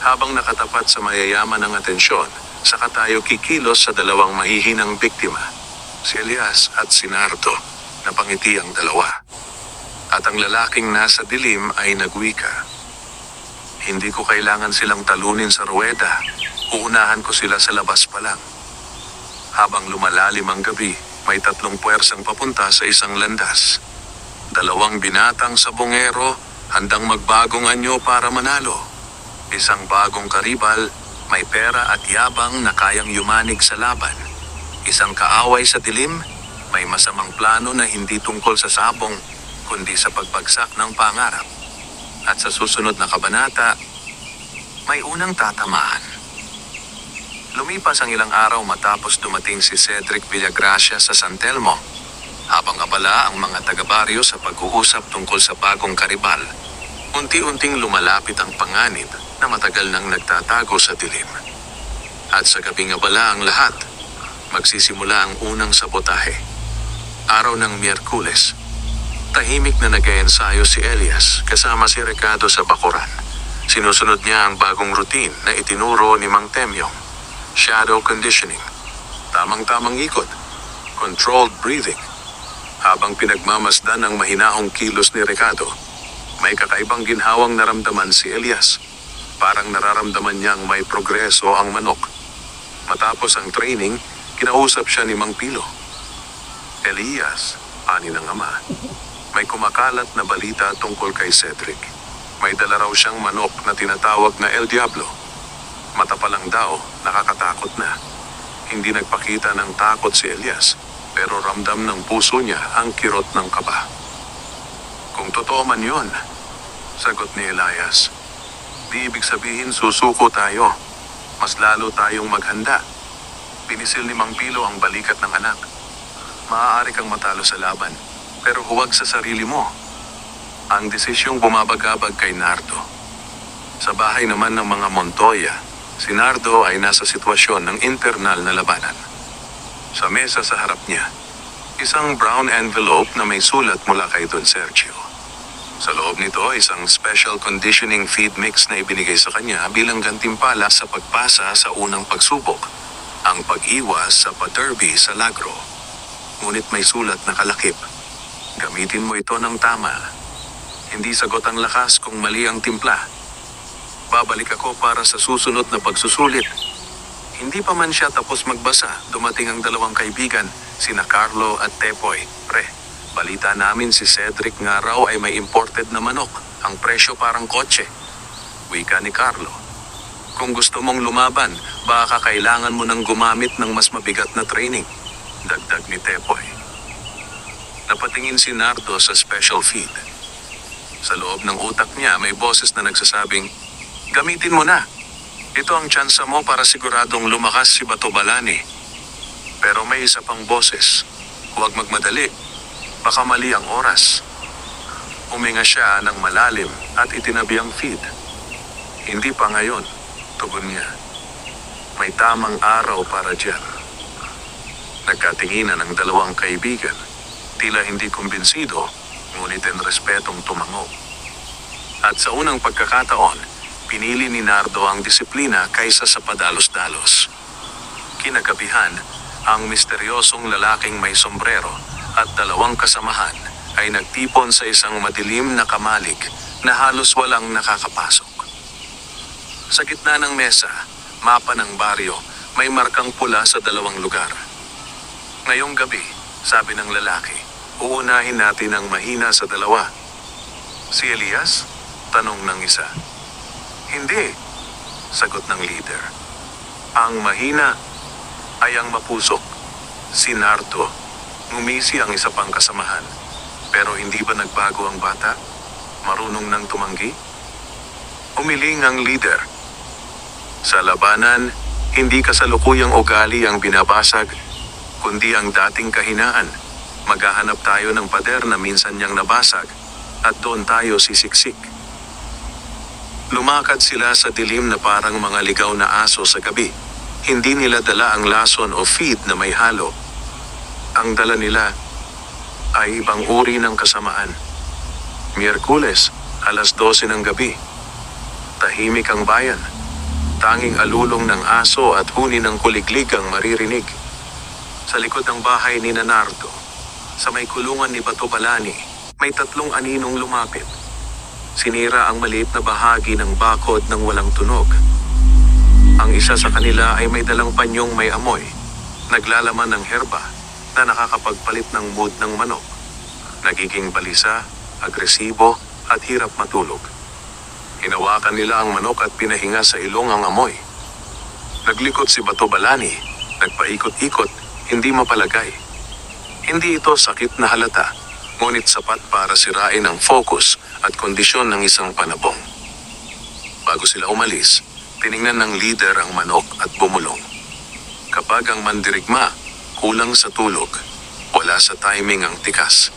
habang nakatapat sa mayayaman ng atensyon, saka tayo kikilos sa 2 mahihinang biktima, si Elias at si Nardo, na pangiti ang 2. At ang lalaking nasa dilim ay nagwika. Hindi ko kailangan silang talunin sa ruweda. Uunahan ko sila sa labas pa lang. Habang lumalalim ang gabi, May 3 puwersang papunta sa isang landas. 2 binatang sabongero, handang magbagong anyo para manalo. Isang bagong karibal, may pera at yabang na kayang yumanig sa laban. Isang kaaway sa dilim, may masamang plano na hindi tungkol sa sabong, kundi sa pagbagsak ng pangarap. At sa susunod na kabanata, may unang tatamaan. Lumipas ang ilang araw matapos dumating si Cedric Villagracia sa San Telmo. Habang abala ang mga taga-baryo sa pag-uusap tungkol sa bagong karibal, unti-unting lumalapit ang panganib na matagal nang nagtatago sa dilim. At sa gabing abala ang lahat, magsisimula ang unang sabotahe. Araw ng Miyerkules, tahimik na nag-eensayo si Elias kasama si Ricardo sa bakuran. Sinusunod niya ang bagong routine na itinuro ni Mang Temyong. Shadow conditioning, tamang-tamang ikot, controlled breathing. Habang pinagmamasdan ang mahinahong kilos ni Ricardo, may kakaibang ginhawang naramdaman si Elias. Parang nararamdaman niyang may progreso ang manok. Matapos ang training, kinausap siya ni Mang Pilo. Elias, ani ng ama, may kumakalat na balita tungkol kay Cedric. May dala raw siyang manok na tinatawag na El Diablo. Mata pa lang daw, nakakatakot na. Hindi nagpakita ng takot si Elias, pero ramdam ng puso niya ang kirot ng kaba. Kung totoo man yun, sagot ni Elias, di ibig sabihin susuko tayo. Mas lalo tayong maghanda. Pinisil ni Mang Pilo ang balikat ng anak. Maaari kang matalo sa laban, pero huwag sa sarili mo. Ang desisyong bumabagabag kay Nardo. Sa bahay naman ng mga Montoya, si Nardo ay nasa sitwasyon ng internal na labanan. Sa mesa sa harap niya, isang brown envelope na may sulat mula kay Don Sergio. Sa loob nito, isang special conditioning feed mix na ibinigay sa kanya bilang gantimpala sa pagpasa sa unang pagsubok, ang pag-iwas sa pa-derby sa Lagro. Ngunit may sulat na kalakip. Gamitin mo ito ng tama. Hindi sagot ang lakas kung mali ang timpla. Babalik ako para sa susunod na pagsusulit. Hindi pa man siya tapos magbasa, dumating ang 2 kaibigan, sina Carlo at Tepoy. Pre, balita namin si Cedric nga raw ay may imported na manok. Ang presyo parang kotse. Wika ni Carlo. Kung gusto mong lumaban, baka kailangan mo nang gumamit ng mas mabigat na training. Dagdag ni Tepoy. Napatingin si Nardo sa special feed. Sa loob ng utak niya may boses na nagsasabing, gamitin mo na. Ito ang tsansa mo para siguradong lumakas si Bato Balani. Pero may isa pang boses. Huwag magmadali. Baka mali ang oras. Huminga siya ng malalim at itinabi ang feed. Hindi pa ngayon, tugon niya. May tamang araw para dyan. Nagkatinginan ang 2 kaibigan. Tila hindi kumbinsido, ngunit en respetong tumango. At sa unang pagkakataon, pinili ni Nardo ang disiplina kaysa sa padalos-dalos. Kinagabihan, ang misteryosong lalaking may sombrero at 2 kasamahan ay nagtipon sa isang madilim na kamalig na halos walang nakakapasok. Sa gitna ng mesa, mapa ng baryo, may markang pula sa 2 lugar. Ngayong gabi, sabi ng lalaki, uunahin natin ang mahina sa 2. Si Elias? Tanong ng isa. Hindi, sagot ng leader. Ang mahina ay ang mapusok. Si Nardo, ngumisi ang isa pang kasamahan. Pero hindi ba nagbago ang bata? Marunong nang tumanggi? Umiling ang leader. Sa labanan, hindi kasalukuyang ugali ang binabasag, kundi ang dating kahinaan. Maghahanap tayo ng pader na minsan niyang nabasag at doon tayo sisiksik. Lumakad sila sa dilim na parang mga ligaw na aso sa gabi. Hindi nila dala ang lason o feed na may halo. Ang dala nila ay ibang uri ng kasamaan. Miyerkules, 12:00 ng gabi. Tahimik ang bayan. Tanging alulong ng aso at huni ng kuliglig ang maririnig. Sa likod ng bahay ni Nardo, sa may kulungan ni Bato Balani, may 3 aninong lumapit. Sinira ang maliit na bahagi ng bakod ng walang tunog. Ang isa sa kanila ay may dalang panyong may amoy, naglalaman ng herba. na nakakapagpalit ng mood ng manok. Nagiging balisa, agresibo at hirap matulog. Hinawakan nila ang manok at pinahinga sa ilong ang amoy. Naglikot si Bato Balani, nagpaikot-ikot, hindi mapalagay. Hindi ito sakit na halata, ngunit sapat para sirain ang focus at kondisyon ng isang panabong. Bago sila umalis, tiningnan ng leader ang manok at bumulong. Kapag ang mandirigma kulang sa tulog, wala sa timing ang tikas.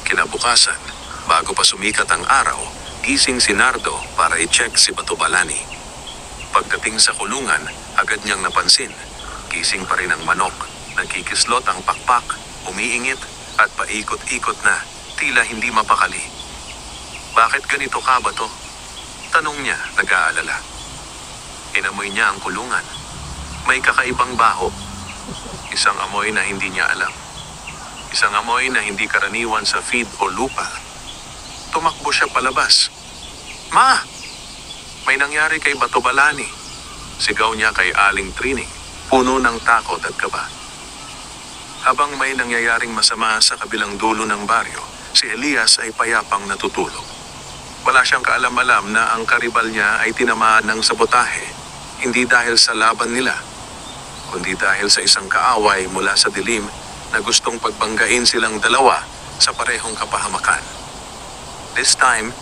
Kinabukasan, bago pa sumikat ang araw, gising si Nardo para i-check si Bato Balani. Pagdating sa kulungan, agad niyang napansin. Gising pa rin ang manok, nagkikislot ang pakpak, umiingit at paikot-ikot na, tila hindi mapakali. Bakit ganito ka, Bato? Tanong niya, nag-aalala. Inamoy niya ang kulungan. May kakaibang baho. Isang amoy na hindi niya alam. Isang amoy na hindi karaniwan sa feed o lupa. Tumakbo siya palabas. Ma! May nangyari kay Bato Balani. Sigaw niya kay Aling Trining, puno ng takot at kaba. Habang may nangyayaring masama sa kabilang dulo ng baryo, si Elias ay payapang natutulog. Wala siyang kaalam-alam na ang karibal niya ay tinamaan ng sabotahe, hindi dahil sa laban nila, kundi dahil sa isang kaaway mula sa dilim na gustong pagbanggain silang dalawa sa parehong kapahamakan. This time,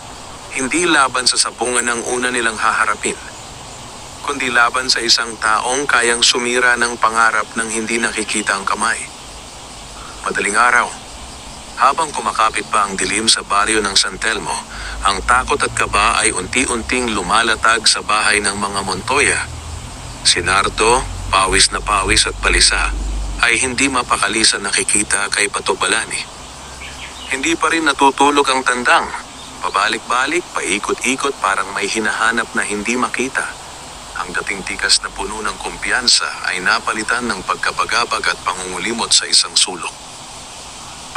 hindi laban sa sabungan ng una nilang haharapin, kundi laban sa isang taong kayang sumira ng pangarap ng hindi nakikita ang kamay. Madaling araw, habang kumakapit pa ang dilim sa baryo ng San Telmo, ang takot at kaba ay unti-unting lumalatag sa bahay ng mga Montoya. Si Nardo, pawis na pawis at balisa, ay hindi mapakali sa nakikita kay Bato Balani. Hindi pa rin natutulog ang tandang. Pabalik-balik, paikot-ikot parang may hinahanap na hindi makita. Ang dating tikas na puno ng kumpiyansa ay napalitan ng pagkabagabag at pangungulimot sa isang sulok.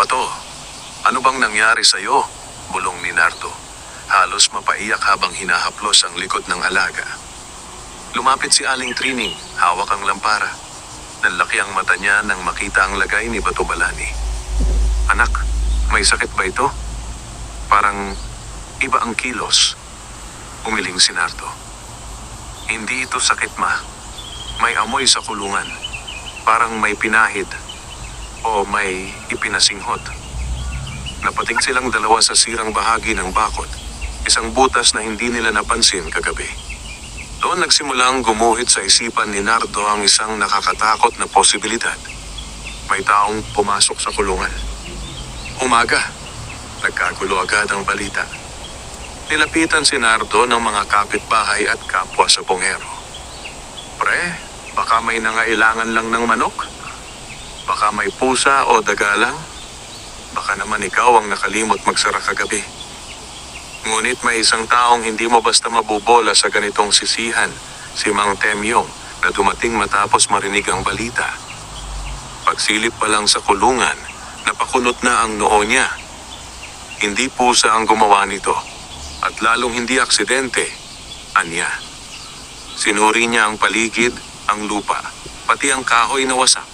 Bato, ano bang nangyari sa'yo? Bulong ni Nardo. Halos mapaiyak habang hinahaplos ang likod ng alaga. Lumapit si Aling Trining, hawak ang lampara. Nanlaki ang mata niya nang makita ang lagay ni Bato Balani. Anak, may sakit ba ito? Parang iba ang kilos. Umiling si Nardo. Hindi ito sakit, ma. May amoy sa kulungan. Parang may pinahid o may ipinasinghot. Napating silang dalawa sa sirang bahagi ng bakod. Isang butas na hindi nila napansin kagabi. Doon nagsimulang gumuhit sa isipan ni Nardo ang isang nakakatakot na posibilidad. May taong pumasok sa kulungan. Umaga, nagkagulo agad ang balita. Nilapitan si Nardo ng mga kapitbahay at kapwa sa bongero. Pre, baka may nangailangan lang ng manok? Baka may pusa o daga lang? Baka naman ikaw ang nakalimot magsara kagabi. Ngunit may isang taong hindi mo basta mabubola sa ganitong sisihan, si Mang Temyong, na dumating matapos marinig ang balita. Pagsilip pa lang sa kulungan, napakunot na ang noo niya. Hindi pusa ang gumawa nito, at lalong hindi aksidente, anya. Sinuri niya ang paligid, ang lupa, pati ang kahoy na wasak.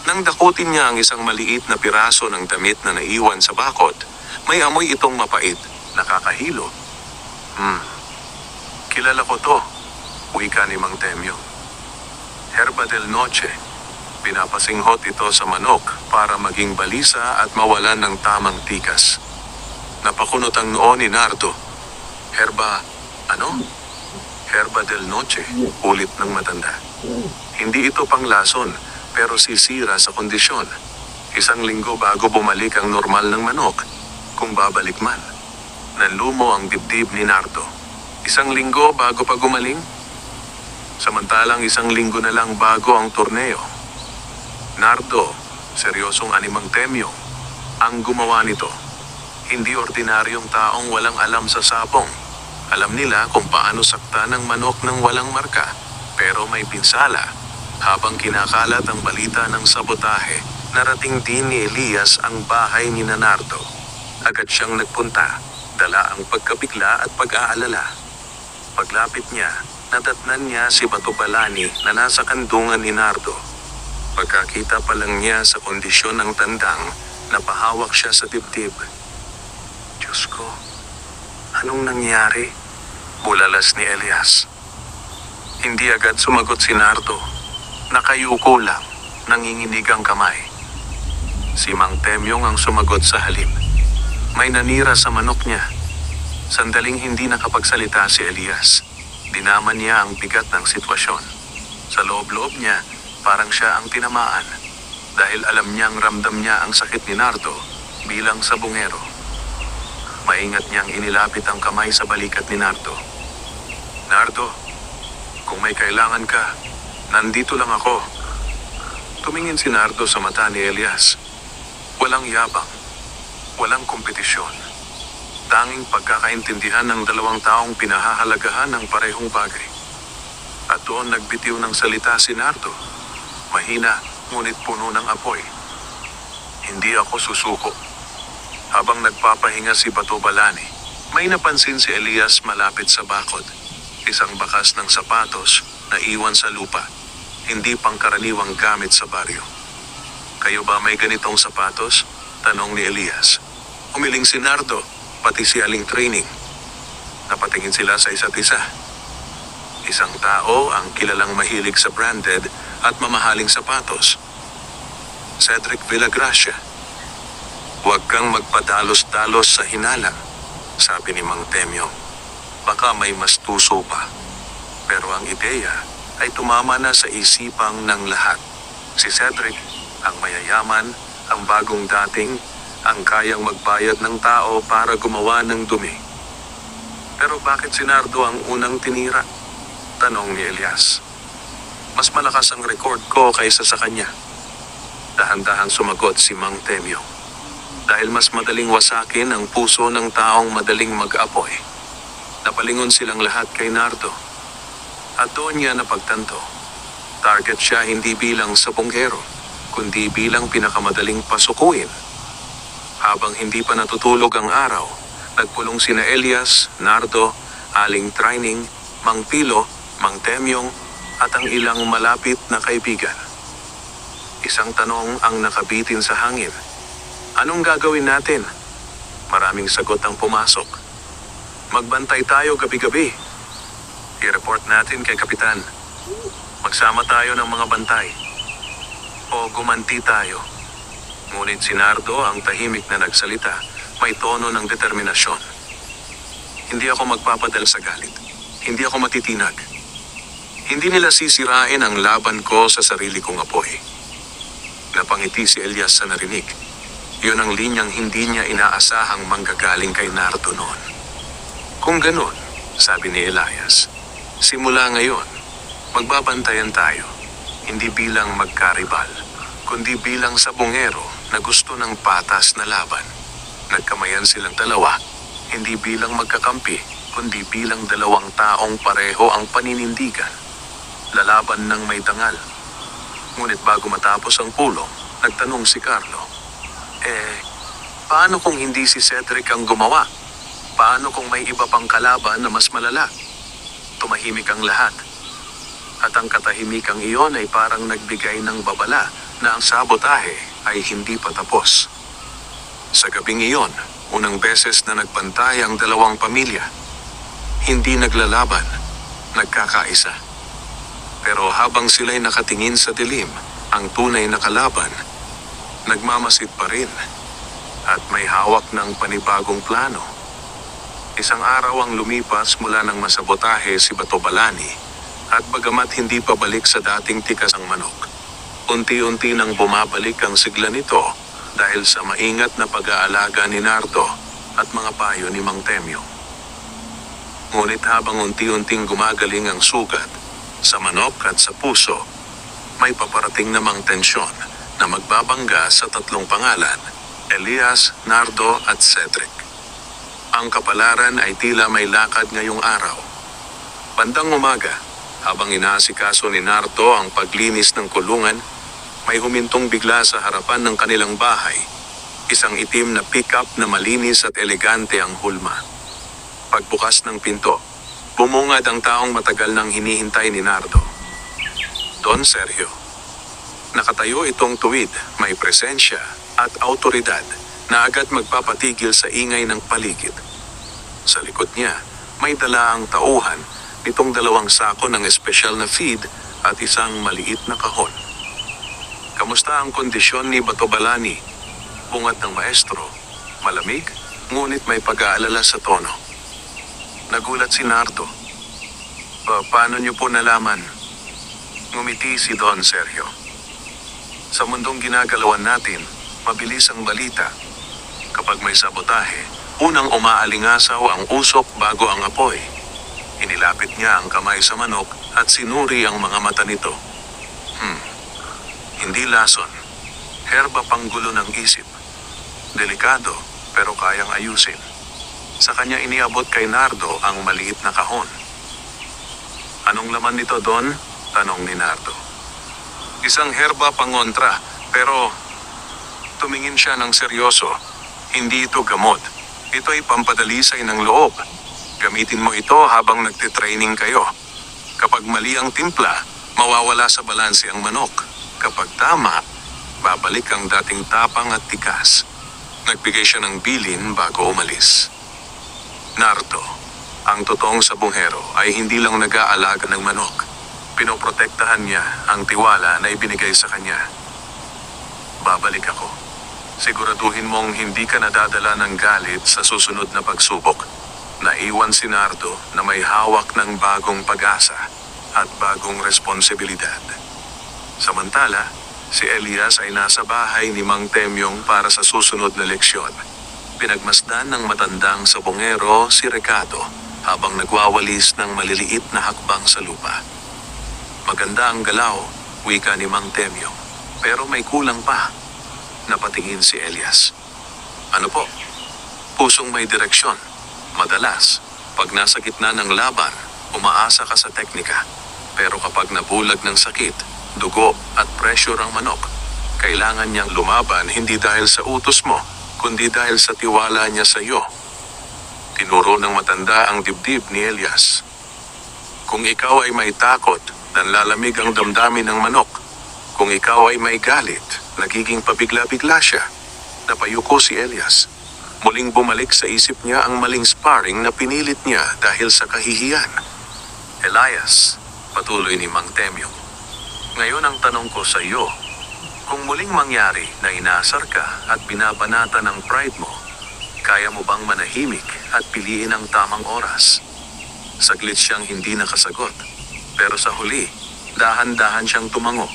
Nang dakutin niya ang isang maliit na piraso ng damit na naiwan sa bakod, may amoy itong mapait, nakakahilo. Kilala ko to, wika ni Mang Temyo. Herba del Noche. Pinapasinghot ito sa manok para maging balisa at mawalan ng tamang tikas. Napakunot ang noo ni Nardo. Herba, ano? Herba del Noche, ulit ng matanda. Hindi ito panglason, pero sisira sa kondisyon. Isang linggo bago bumalik ang normal ng manok, kung babalik man. Nanlumo ang dibdib ni Nardo. Isang linggo bago pa gumaling? Samantalang isang linggo na lang bago ang torneo. Nardo, seryosong animang Temyo, ang gumawa nito. Hindi ordinaryong taong walang alam sa sabong. Alam nila kung paano sakta ng manok ng walang marka, pero may pinsala. Habang kinakalat ang balita ng sabotahe, narating din ni Elias ang bahay ni Nardo. Agad siyang nagpunta, dala ang pagkabigla at pag-aalala. Paglapit niya, nadatnan niya si Bato Balani na nasa kandungan ni Nardo. Pagkakita pa lang niya sa kondisyon ng tandang, napahawak siya sa dibdib. Diyos ko, anong nangyari? Bulalas ni Elias. Hindi agad sumagot si Nardo. Nakayuko lang, nanginginig ang kamay. Si Mang Temyong ang sumagot sa halip. May nanira sa manok niya. Sandaling hindi nakapagsalita si Elias. Dinaman niya ang bigat ng sitwasyon. Sa loob-loob niya, parang siya ang tinamaan. Dahil alam niyang ramdam niya ang sakit ni Nardo bilang sabungero. Maingat niyang inilapit ang kamay sa balikat ni Nardo. Nardo, kung may kailangan ka, nandito lang ako. Tumingin si Nardo sa mata ni Elias. Walang yabang, walang kompetisyon. Tanging pagkakaintindihan ng dalawang taong pinahahalagahan ng parehong bagay. At doon nagbitiw ng salita si Nardo. Mahina, ngunit puno ng apoy. Hindi ako susuko. Habang nagpapahinga si Bato Balani, may napansin si Elias malapit sa bakod. Isang bakas ng sapatos na iwan sa lupa. Hindi pangkaraniwang gamit sa baryo. Kayo ba may ganitong sapatos? Tanong ni Elias. Umiling si Nardo, pati si Aling Training. Napatingin sila sa isa't isa. Isang tao ang kilalang mahilig sa branded at mamahaling sapatos. Cedric Villagracia. Huwag kang magpadalos-dalos sa hinala, sabi ni Mang Temyo. Baka may mas tuso pa. Pero ang ideya ay tumama na sa isipang ng lahat. Si Cedric, ang mayayaman, ang bagong dating, ang kayang magbayad ng tao para gumawa ng dumi. Pero bakit si Nardo ang unang tinira? Tanong ni Elias. Mas malakas ang record ko kaysa sa kanya. Dahan-dahan sumagot si Mang Temyo. Dahil mas madaling wasakin ang puso ng taong madaling mag-apoy. Napalingon silang lahat kay Nardo. At doon niya napagtanto. Target siya hindi bilang sabonggero, kundi bilang pinakamadaling pasukuin. Habang hindi pa natutulog ang araw, nagpulong sina Elias, Nardo, Aling Training, Mang Pilo, Mang Temyong, at ang ilang malapit na kaibigan. Isang tanong ang nakabitin sa hangin. Anong gagawin natin? Maraming sagot ang pumasok. Magbantay tayo gabi-gabi. I-report natin kay Kapitan. Magsama tayo ng mga bantay. O gumanti tayo. Ngunit si Nardo ang tahimik na nagsalita, may tono ng determinasyon. Hindi ako magpapadala sa galit. Hindi ako matitinag. Hindi nila sisirain ang laban ko sa sarili kong apoy. Napangiti si Elias sa narinig. Yun ang linyang hindi niya inaasahang manggagaling kay Nardo noon. Kung ganun, sabi ni Elias, simula ngayon, magbabantayan tayo, hindi bilang magkaribal, kundi bilang sabongero na gusto ng patas na laban. Nagkamayan silang dalawa, hindi bilang magkakampi, kundi bilang dalawang taong pareho ang paninindigan. Lalaban ng may dangal. Ngunit bago matapos ang pulong, nagtanong si Carlo, paano kung hindi si Cedric ang gumawa? Paano kung may iba pang kalaban na mas malala? Tumahimik ang lahat. At ang katahimikang iyon ay parang nagbigay ng babala na ang sabotahe ay hindi pa tapos. Sa gabing iyon, unang beses na nagbantay ang dalawang pamilya. Hindi naglalaban, nagkakaisa. Pero habang sila'y nakatingin sa dilim, ang tunay na kalaban, nagmamasid pa rin at may hawak ng panibagong plano. Isang araw ang lumipas mula nang masabotahe si Bato Balani at bagamat hindi pa balik sa dating tikas ang manok, unti-unti nang bumabalik ang sigla nito dahil sa maingat na pag-aalaga ni Nardo at mga payo ni Mang Temyo. Ngunit habang unti-unting gumagaling ang sugat sa manok at sa puso, may paparating namang tensyon na magbabangga sa tatlong pangalan, Elias, Nardo at Cedric. Ang kapalaran ay tila may lakad ngayong araw. Bandang umaga, habang inaasikaso ni Nardo ang paglinis ng kulungan, may humintong bigla sa harapan ng kanilang bahay. Isang itim na pick-up na malinis at elegante ang hulma. Pagbukas ng pinto, bumungad ang taong matagal nang hinihintay ni Nardo. Don Sergio. Nakatayo itong tuwid, may presensya at autoridad na agad magpapatigil sa ingay ng paligid. Sa likod niya, may dala ang tauhan nitong 2 sako ng espesyal na feed at isang maliit na kahon. Kamusta ang kondisyon ni Batobalani? Bungad ng maestro. Malamig, ngunit may pag-aalala sa tono. Nagulat si Nardo. Paano niyo po nalaman? Ngumiti si Don Sergio. Sa mundong ginagalawan natin, mabilis ang balita. Kapag may sabotahe, unang umaalingasaw ang usok bago ang apoy. Inilapit niya ang kamay sa manok at sinuri ang mga mata nito. Hindi lason. Herba panggulo ng isip. Delikado, pero kayang ayusin. Sa kanya iniabot kay Nardo ang maliit na kahon. Anong laman nito, Don? Tanong ni Nardo. Isang herba pangontra, pero tumingin siya ng seryoso. Hindi ito gamot. Ito ay pampadalisay ng loob. Gamitin mo ito habang nagtitraining kayo. Kapag mali ang timpla, mawawala sa balanse ang manok. Kapag tama, babalik ang dating tapang at tikas. Nagbigay siya ng bilin bago umalis. Nardo, ang totoong sabungero ay hindi lang nag-aalaga ng manok. Pinoprotektahan niya ang tiwala na ibinigay sa kanya. Babalik ako. Siguraduhin mong hindi ka nadadala ng galit sa susunod na pagsubok. Naiwan si Nardo na may hawak ng bagong pag-asa at bagong responsibilidad. Samantala, si Elias ay nasa bahay ni Mang Temyong para sa susunod na leksyon. Pinagmasdan ng matandang sabongero si Ricardo habang nagwawalis ng maliliit na hakbang sa lupa. Maganda ang galaw, wika ni Mang Temyong, pero may kulang pa. Napatingin si Elias. Ano po? Pusong may direksyon. Madalas, pag nasa gitna ng laban, umaasa ka sa teknika. Pero kapag nabulag ng sakit, dugo at pressure ang manok, kailangan niyang lumaban hindi dahil sa utos mo, kundi dahil sa tiwala niya sa iyo. Tinuro ng matanda ang dibdib ni Elias. Kung ikaw ay may takot, nanlalamig ang damdamin ng manok. Kung ikaw ay may galit, nagiging pabigla-bigla siya. Napayuko si Elias. Muling bumalik sa isip niya ang maling sparring na pinilit niya dahil sa kahihiyan. Elias, patuloy ni Mang Temyong. Ngayon ang tanong ko sa iyo, kung muling mangyari na inaasar ka at binabanata ng pride mo, kaya mo bang manahimik at piliin ang tamang oras? Saglit siyang hindi nakasagot, pero sa huli, dahan-dahan siyang tumango.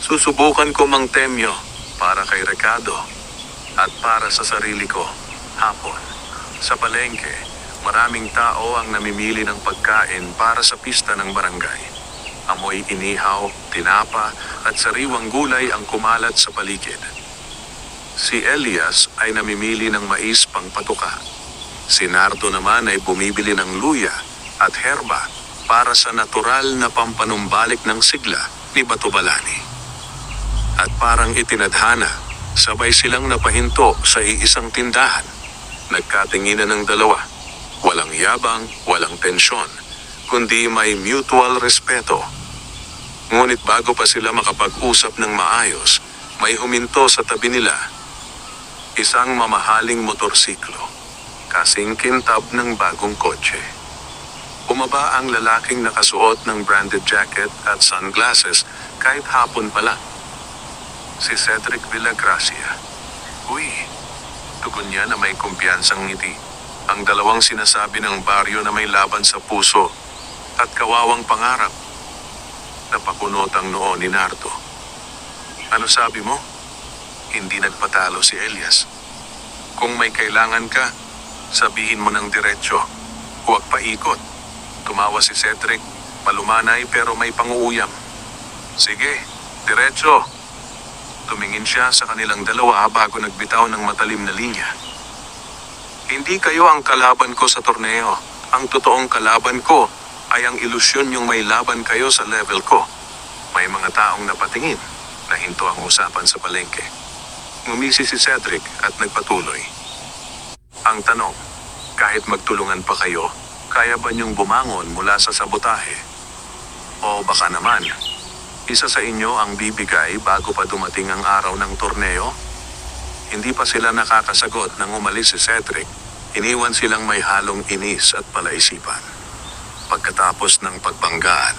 Susubukan ko, Mang Temyo, para kay Ricardo at para sa sarili ko, hapon. Sa palengke, maraming tao ang namimili ng pagkain para sa pista ng barangay. Amoy inihaw, tinapa at sariwang gulay ang kumalat sa paligid. Si Elias ay namimili ng mais pang patuka. Si Nardo naman ay bumibili ng luya at herba para sa natural na pampanumbalik ng sigla ni Batobalani. At parang itinadhana, sabay silang napahinto sa iisang tindahan. Nagkatinginan ng dalawa. Walang yabang, walang tensyon, kundi may mutual respeto. Ngunit bago pa sila makapag-usap ng maayos, may huminto sa tabi nila. Isang mamahaling motorsiklo, kasing kintab ng bagong kotse. Bumaba ang lalaking nakasuot ng branded jacket at sunglasses kahit hapon pa lang. Si Cedric Villagracia. Uy, tugon niya na may kumpiyansang ngiti. Ang dalawang sinasabi ng baryo na may laban sa puso at kawawang pangarap. Napakunot ang noo ni Nardo. Ano sabi mo? Hindi nagpatalo si Elias. Kung may kailangan ka, sabihin mo ng diretsyo. Huwag paikot. Tumawa si Cedric, malumanay pero may panguuyam. Sige, diretsyo. Tumingin siya sa kanilang dalawa bago nagbitaw ng matalim na linya. Hindi kayo ang kalaban ko sa torneo. Ang totoong kalaban ko ay ang ilusyon yung may laban kayo sa level ko. May mga taong napatingin. Nahinto ang usapan sa palengke. Ngumisi si Cedric at nagpatuloy. Ang tanong, kahit magtulungan pa kayo, kaya ba niyong bumangon mula sa sabotahe? O baka naman, Isa sa inyo ang bibigay bago pa dumating ang araw ng torneo? Hindi pa sila nakakasagot nang umalis si Cedric. Iniwan silang may halong inis at palaisipan. Pagkatapos ng pagbanggaan,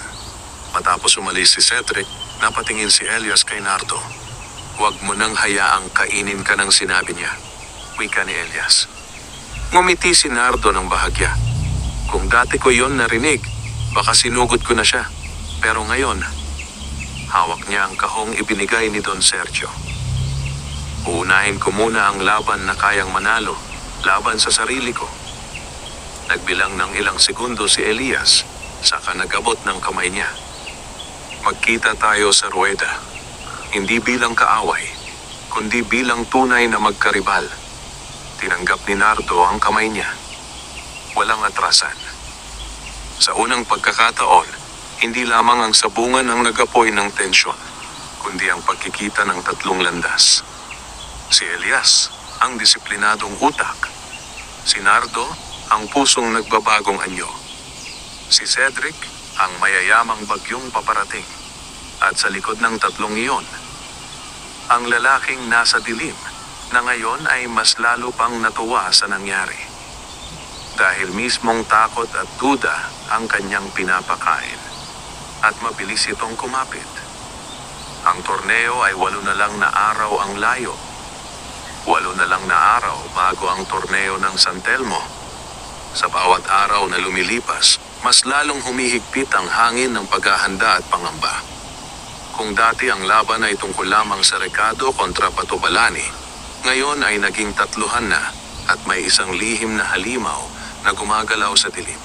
matapos umalis si Cedric, napatingin si Elias kay Nardo. Huwag mo nang hayaang kainin ka ng sinabi niya, wika ni Elias. Ngumiti si Nardo ng bahagya. Kung dati ko yon narinig, baka sinugod ko na siya. Pero ngayon, hawak niya ang kahong ibinigay ni Don Sergio. Uunahin ko muna ang laban na kayang manalo, laban sa sarili ko. Nagbilang ng ilang segundo si Elias, saka nag-abot ng kamay niya. Magkita tayo sa rueda, hindi bilang kaaway, kundi bilang tunay na magkaribal. Tinanggap ni Nardo ang kamay niya. Walang atrasan. Sa unang pagkakataon, hindi lamang ang sabungan ang nagapoy ng tensyon, kundi ang pagkikita ng tatlong landas. Si Elias, ang disiplinadong utak. Si Nardo, ang pusong nagbabagong anyo. Si Cedric, ang mayayamang bagyong paparating. At sa likod ng tatlong iyon, ang lalaking nasa dilim na ngayon ay mas lalo pang natuwa sa nangyari. Dahil mismong takot at duda ang kanyang pinapakain. At mabilis itong kumapit. Ang torneo ay 8 na lang na araw ang layo. 8 na lang na araw bago ang torneo ng San Telmo. Sa bawat araw na lumilipas, mas lalong humihigpit ang hangin ng paghahanda at pangamba. Kung dati ang laban ay tungkol lamang sa Recado kontra Patobalani, ngayon ay naging 3 na at may isang lihim na halimaw na gumagalaw sa dilim.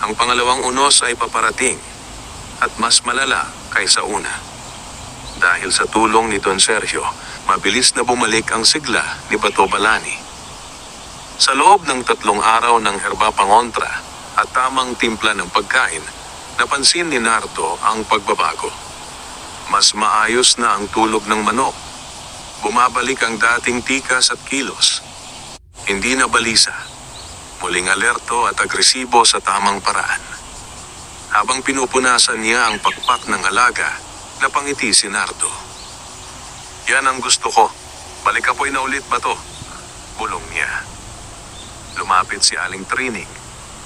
Ang pangalawang unos ay paparating at mas malala kaysa una. Dahil sa tulong ni Don Sergio, mabilis na bumalik ang sigla ni Patobalani. Sa loob ng 3 araw ng herba pangontra at tamang timpla ng pagkain, napansin ni Nardo ang pagbabago. Mas maayos na ang tulog ng manok. Bumabalik ang dating tikas at kilos. Hindi na balisa. Muling alerto at agresibo sa tamang paraan. Habang pinupunasan niya ang pakpak ng alaga, napangiti si Nardo. Yan ang gusto ko. Balik apoy na ulit ba to? Bulong niya. Lumapit si Aling Trining.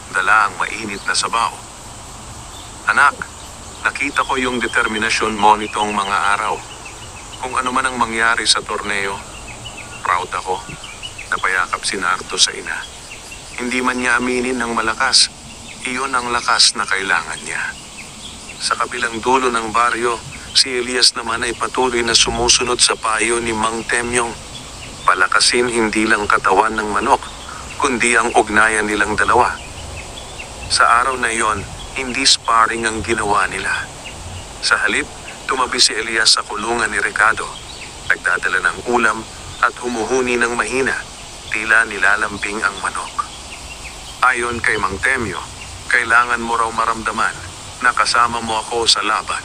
Dala ang mainit na sabaw. Anak, nakita ko yung determinasyon mo nitong mga araw. Kung ano man ang mangyari sa torneo, proud ako. Napayakap si Nardo sa ina. Hindi man niya aminin ng malakas, iyon ang lakas na kailangan niya. Sa kabilang dulo ng baryo, si Elias naman ay patuloy na sumusunod sa payo ni Mang Temyong. Palakasin hindi lang katawan ng manok, kundi ang ugnayan nilang dalawa. Sa araw na iyon, hindi sparring ang ginawa nila. Sa halip, tumabi si Elias sa kulungan ni Recado. Nagdadala ng ulam at humuhuni ng mahina, tila nilalambing ang manok. Ayon kay Mang Temyo, kailangan mo raw maramdaman na kasama mo ako sa laban.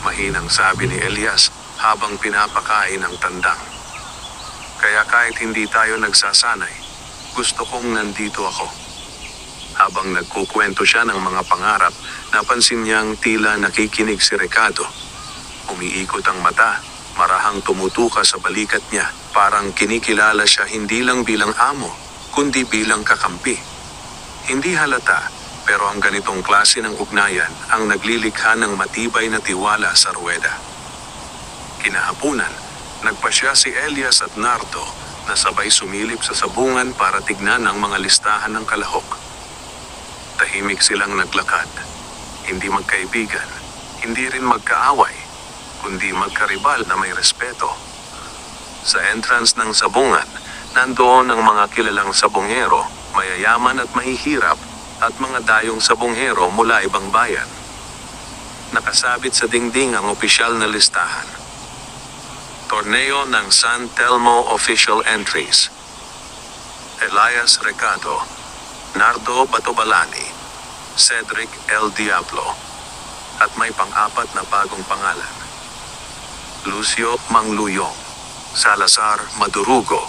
Mahinang sabi ni Elias habang pinapakain ang tandang. Kaya kahit hindi tayo nagsasanay, gusto kong nandito ako. Habang nagkukwento siya ng mga pangarap, napansin niyang tila nakikinig si Recado. Umiikot ang mata, marahang tumutuka sa balikat niya, parang kinikilala siya hindi lang bilang amo, kundi bilang kakampi. Hindi halata, pero ang ganitong klase ng ugnayan ang naglilikha ng matibay na tiwala sa ruweda. Kinahapunan, nagpasya si Elias at Nardo na sabay sumilip sa sabungan para tignan ang mga listahan ng kalahok. Tahimik silang naglakad, hindi magkaibigan, hindi rin magkaaway, kundi magkaribal na may respeto. Sa entrance ng sabungan, nandoon ang mga kilalang sabongero, mayayaman at mahihirap, at mga dayong sabonghero mula ibang bayan. Nakasabit sa dingding ang opisyal na listahan. Torneo ng San Telmo Official Entries. Elias Recado, Nardo Patobalani, Cedric El Diablo, at may pang-apat na bagong pangalan. Lucio Mangluyong, Salazar Madurugo.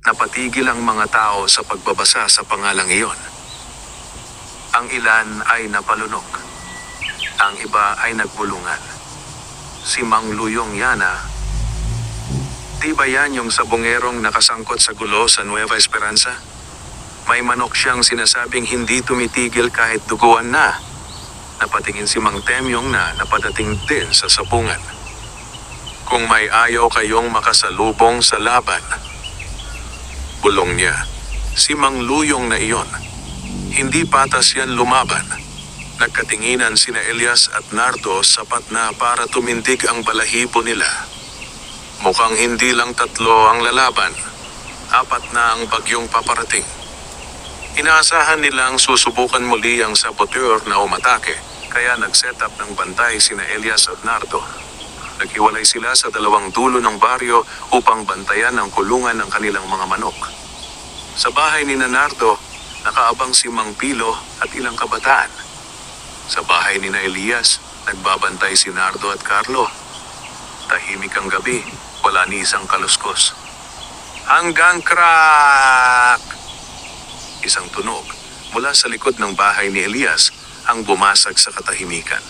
Napatigil ang mga tao sa pagbabasa sa pangalang iyon. Ang ilan ay napalunok. Ang iba ay nagbulungan. Si Mang Luyong Yana. Di ba yan yung sabongerong nakasangkot sa gulo sa Nueva Esperanza? May manok siyang sinasabing hindi tumitigil kahit duguan na. Napatingin si Mang Temyong na napadating din sa sabungan. Kung may ayaw kayong makasalubong sa laban, bulong niya, si Mang Luyong na iyon. Hindi patas yan lumaban. Nagkatinginan sina Elias at Nardo sapat na para tumindig ang balahibo nila. Mukhang hindi lang 3 ang lalaban, 4 na ang bagyong paparating. Inaasahan nilang susubukan muli ang saboteur na umatake, kaya nag-set up ng bantay sina Elias at Nardo. Naghiwalay sila sa 2 dulo ng baryo upang bantayan ang kulungan ng kanilang mga manok. Sa bahay ni Nardo, nakaabang si Mang Pilo at ilang kabataan. Sa bahay ni Elias, nagbabantay si Nardo at Carlo. Tahimik ang gabi, wala ni isang kaluskos. Hanggang crack! Isang tunog mula sa likod ng bahay ni Elias ang bumasag sa katahimikan.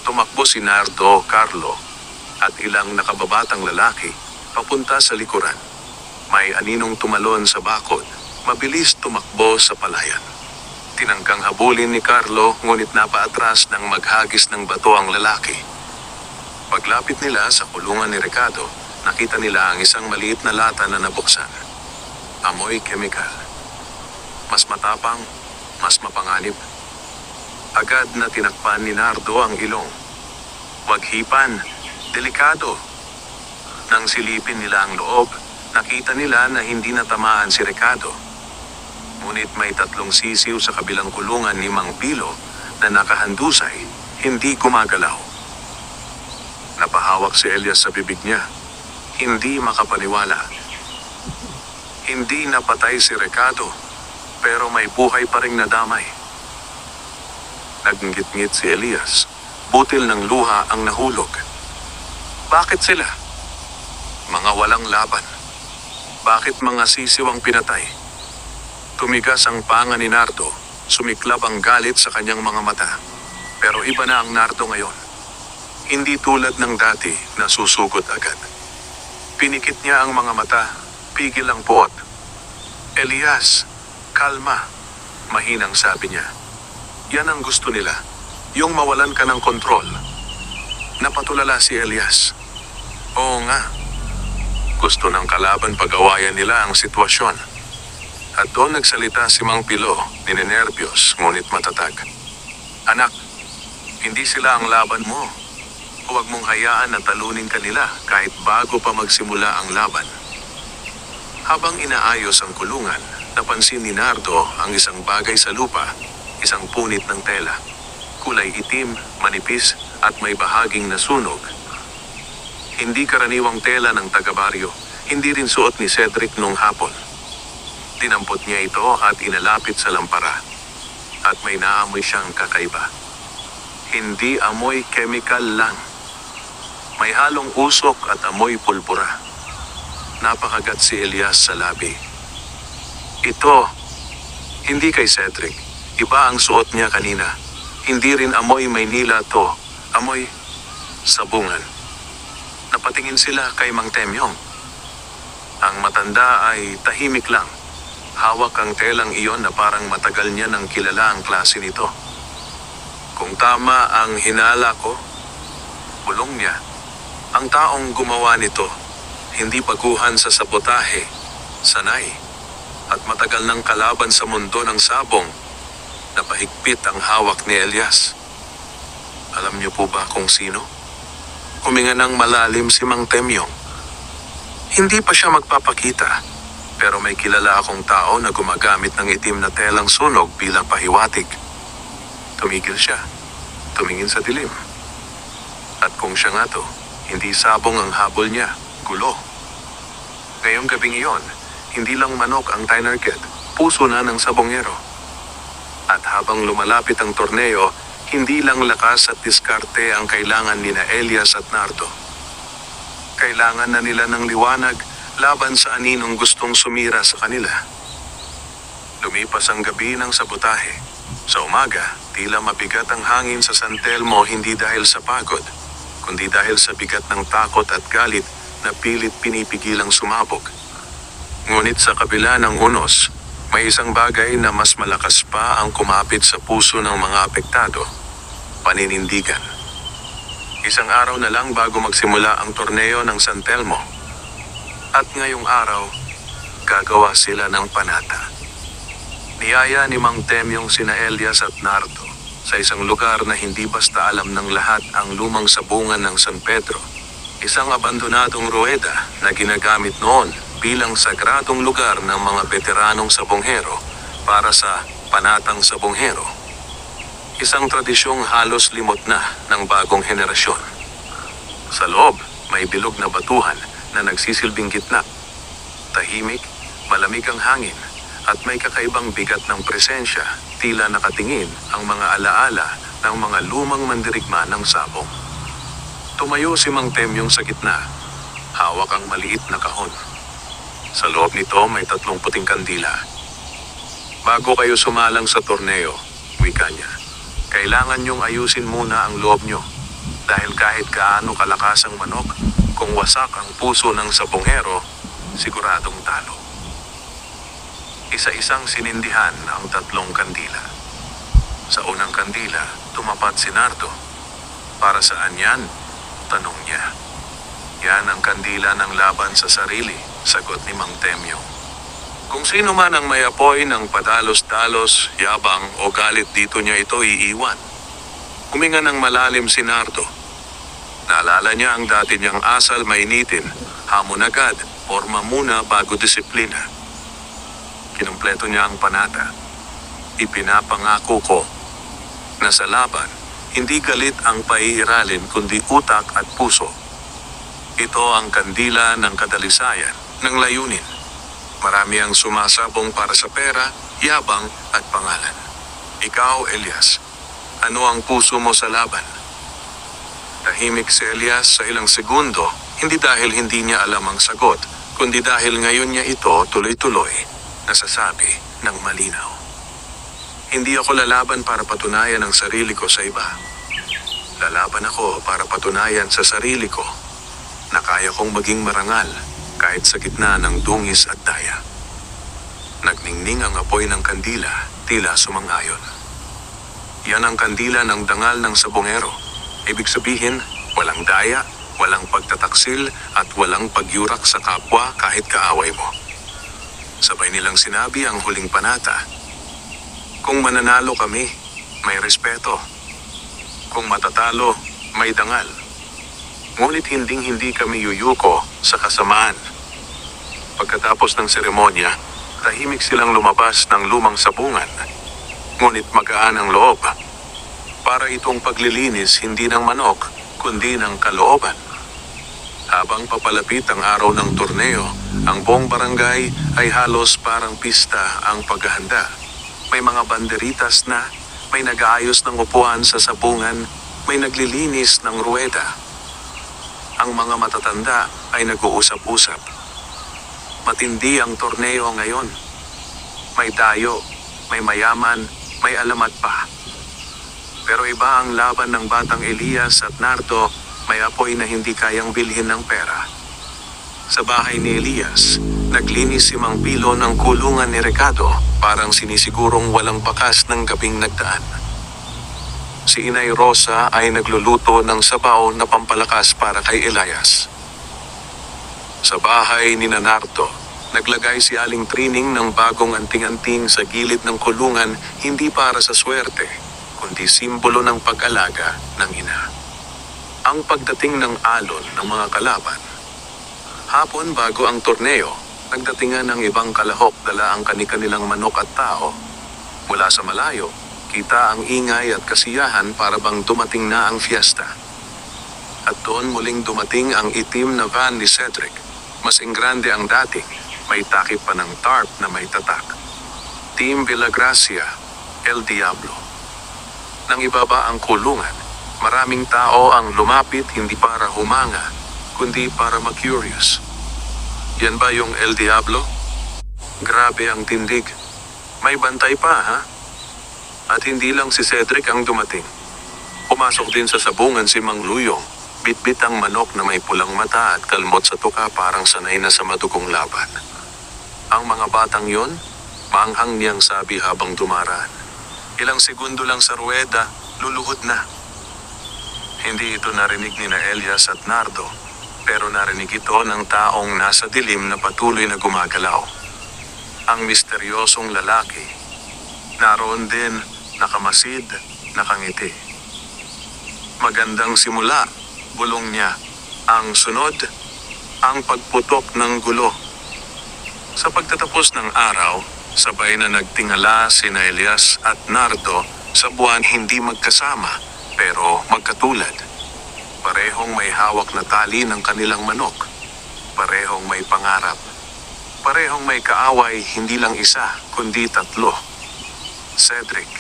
Tumakbo si Nardo, Carlo at ilang nakababatang lalaki papunta sa likuran. May aninong tumalon sa bakod, mabilis tumakbo sa palayan. Tinangkang habulin ni Carlo ngunit napaatras nang maghagis ng bato ang lalaki. Paglapit nila sa kulungan ni Ricardo, nakita nila ang isang maliit na lata na nabuksan. Amoy kemikal. Mas matapang, mas mapanganib. Agad na tinakpan ni Nardo ang ilong. Huwag hipan, delikado. Nang silipin nila ang loob, nakita nila na hindi natamaan si Ricardo. Ngunit may 3 sisiw sa kabilang kulungan ni Mang Pilo na nakahandusay, hindi gumagalaw. Napahawak si Elias sa bibig niya. Hindi makapaniwala. Hindi napatay si Ricardo, pero may buhay pa ring nadamay. Naggingit-ngit si Elias. Butil ng luha ang nahulog. Bakit sila? Mga walang laban. Bakit mga sisiw ang pinatay? Tumigas ang panga ni Nardo. Sumiklab ang galit sa kanyang mga mata. Pero iba na ang Nardo ngayon. Hindi tulad ng dati na susugod agad. Pinikit niya ang mga mata. Pigil ang puot. Elias, kalma. Mahinang sabi niya. Yan ang gusto nila. Yung mawalan ka ng kontrol. Napatulala si Elias. Oo nga. Gusto ng kalaban pag-awayan nila ang sitwasyon. At doon nagsalita si Mang Pilo, ninenerbyos ngunit matatag. Anak, hindi sila ang laban mo. Huwag mong hayaan na talunin ka nila kahit bago pa magsimula ang laban. Habang inaayos ang kulungan, napansin ni Nardo ang isang bagay sa lupa, isang punit ng tela. Kulay itim, manipis at may bahaging nasunog. Hindi karaniwang tela ng taga-baryo, hindi rin suot ni Cedric nung hapon. Dinampot niya ito at inalapit sa lampara. At may naamoy siyang kakaiba. Hindi amoy chemical lang. May halong usok at amoy pulbura. Napakagat si Elias sa labi. Ito, hindi kay Cedric. Iba ang suot niya kanina. Hindi rin amoy Maynila to. Amoy sabungan. Napatingin sila kay Mang Temyong. Ang matanda ay tahimik lang. Hawak ang telang iyon na parang matagal niya nang kilala ang klase nito. Kung tama ang hinala ko, bulong niya, ang taong gumawa nito, hindi baguhan sa sabotahe, sanay, at matagal ng kalaban sa mundo ng sabong, napahigpit ang hawak ni Elias. Alam niyo po ba kung sino? Huminga ng malalim si Mang Temyong. Hindi pa siya magpapakita, pero may kilala akong tao na gumagamit ng itim na telang sunog bilang pahiwatig. Tumigil siya, tumingin sa dilim. At kung siya nga to, hindi sabong ang habol niya, gulo. Ngayong gabing iyon, hindi lang manok ang tinarget, puso na ng sabongero. At habang lumalapit ang torneo, hindi lang lakas at diskarte ang kailangan nina Elias at Nardo. Kailangan na nila ng liwanag laban sa aninong gustong sumira sa kanila. Lumipas ang gabi ng sabotahe. Sa umaga, tila mabigat ang hangin sa San Telmo hindi dahil sa pagod, kundi dahil sa bigat ng takot at galit na pilit pinipigilang sumabog. Ngunit sa kabila ng unos, may isang bagay na mas malakas pa ang kumapit sa puso ng mga apektado: paninindigan. Isang araw na lang bago magsimula ang torneo ng San Telmo. At ngayong araw, gagawa sila ng panata. Niyaya ni Mang Temyong sina Elias at Nardo sa isang lugar na hindi basta alam ng lahat, ang lumang sabungan ng San Pedro. Isang abandonadong rueda na ginagamit noon bilang sagradong lugar ng mga veteranong sabonghero para sa panatang sabonghero. Isang tradisyong halos limot na ng bagong henerasyon. Sa loob, may bilog na batuhan na nagsisilbing gitna. Tahimik, malamig ang hangin, at may kakaibang bigat ng presensya, tila nakatingin ang mga alaala ng mga lumang mandirigma ng sabong. Tumayo si Mang Temyong sa gitna, hawak ang maliit na kahon. Sa loob nito may 3 puting kandila. Bago kayo sumalang sa torneo, wika niya, kailangan niyong ayusin muna ang loob niyo, dahil kahit gaano kalakas ang manok, kung wasak ang puso ng sabonghero, siguradong talo. Isa-isang sinindihan ang 3 kandila. Sa unang kandila, tumapat si Nardo. Para saan yan? Tanong niya. Yan ang kandila ng laban sa sarili, sagot ni Mang Temyong. Kung sino man ang may apoy ng padalos-dalos, yabang o galit dito niya ito iiwan. Huminga ng malalim si Nardo. Naalala niya ang dati niyang asal mainitin, hamon agad, porma muna bago disiplina. Kinumpleto niya ang panata. Ipinapangako ko na sa laban, hindi galit ang paiiralin kundi utak at puso. Ito ang kandila ng kadalisayan, ng layunin. Marami ang sumasabong para sa pera, yabang at pangalan. Ikaw, Elias, ano ang puso mo sa laban? Tahimik si Elias sa ilang segundo, hindi dahil hindi niya alam ang sagot, kundi dahil ngayon niya ito tuloy-tuloy nasasabi ng malinaw. Hindi ako lalaban para patunayan ang sarili ko sa iba. Lalaban ako para patunayan sa sarili ko na kaya kong maging marangal kahit sa gitna ng dungis at daya. Nagningning ang apoy ng kandila, tila sumang-ayon. Yan ang kandila ng dangal ng sabongero. Ibig sabihin, walang daya, walang pagtataksil at walang pagyurak sa kapwa kahit kaaway mo. Sabay nilang sinabi ang huling panata. Kung mananalo kami, may respeto. Kung matatalo, may dangal. Ngunit hinding-hindi kami yuyuko sa kasamaan. Pagkatapos ng seremonya, tahimik silang lumabas ng lumang sabungan. Ngunit magaan ang loob. Para itong paglilinis hindi ng manok, kundi ng kalooban. Habang papalapit ang araw ng torneo, ang buong barangay ay halos parang pista ang paghahanda. May mga banderitas na, may nag-aayos ng upuan sa sabungan, may naglilinis ng rueda. Ang mga matatanda ay nag-uusap-usap. Matindi ang torneo ngayon. May dayo, may mayaman, may alamat pa. Pero iba ang laban ng batang Elias at Nardo, may apoy na hindi kayang bilhin ng pera. Sa bahay ni Elias, naglinis si Mang Pilo ng kulungan ni Ricardo, parang sinisigurong walang bakas ng gabing nagdaan. Si Inay Rosa ay nagluluto ng sabaw na pampalakas para kay Elias. Sa bahay ni Nardo, naglagay si Aling Trining ng bagong anting-anting sa gilid ng kulungan, hindi para sa swerte, kundi simbolo ng pag-alaga ng ina. Ang pagdating ng alon ng mga kalaban. Hapon bago ang torneo, nagdatingan ng ibang kalahok, dala ang kani-kanilang manok at tao. Mula sa malayo, kita ang ingay at kasiyahan para bang dumating na ang fiesta. At doon muling dumating ang itim na van ni Cedric. Mas ingrande ang dating, may takip pa ng tarp na may tatak. Team Villagracia, El Diablo. Nang ibaba ang kulungan, maraming tao ang lumapit hindi para humanga, kundi para ma-curious. Yan ba yung El Diablo? Grabe ang tindig. May bantay pa, ha? At hindi lang si Cedric ang dumating. Pumasok din sa sabungan si Mang Luyong. Bitbit ang manok na may pulang mata at kalmot sa tuka parang sanay na sa madugong laban. Ang mga batang yon, maanghang niyang sabi habang dumaraan. Ilang segundo lang sa ruweda, luluhod na. Hindi ito narinig ni na Elias at Nardo, pero narinig ito ng taong nasa dilim na patuloy na gumagalaw. Ang misteryosong lalaki, naroon din, nakamasid, nakangiti. Magandang simula, bulong niya. Ang sunod, ang pagputok ng gulo. Sa pagtatapos ng araw, sabay na nagtingala sina Elias at Nardo sa buwan hindi magkasama pero magkatulad. Parehong may hawak na tali ng kanilang manok. Parehong may pangarap. Parehong may kaaway hindi lang isa kundi tatlo. Cedric,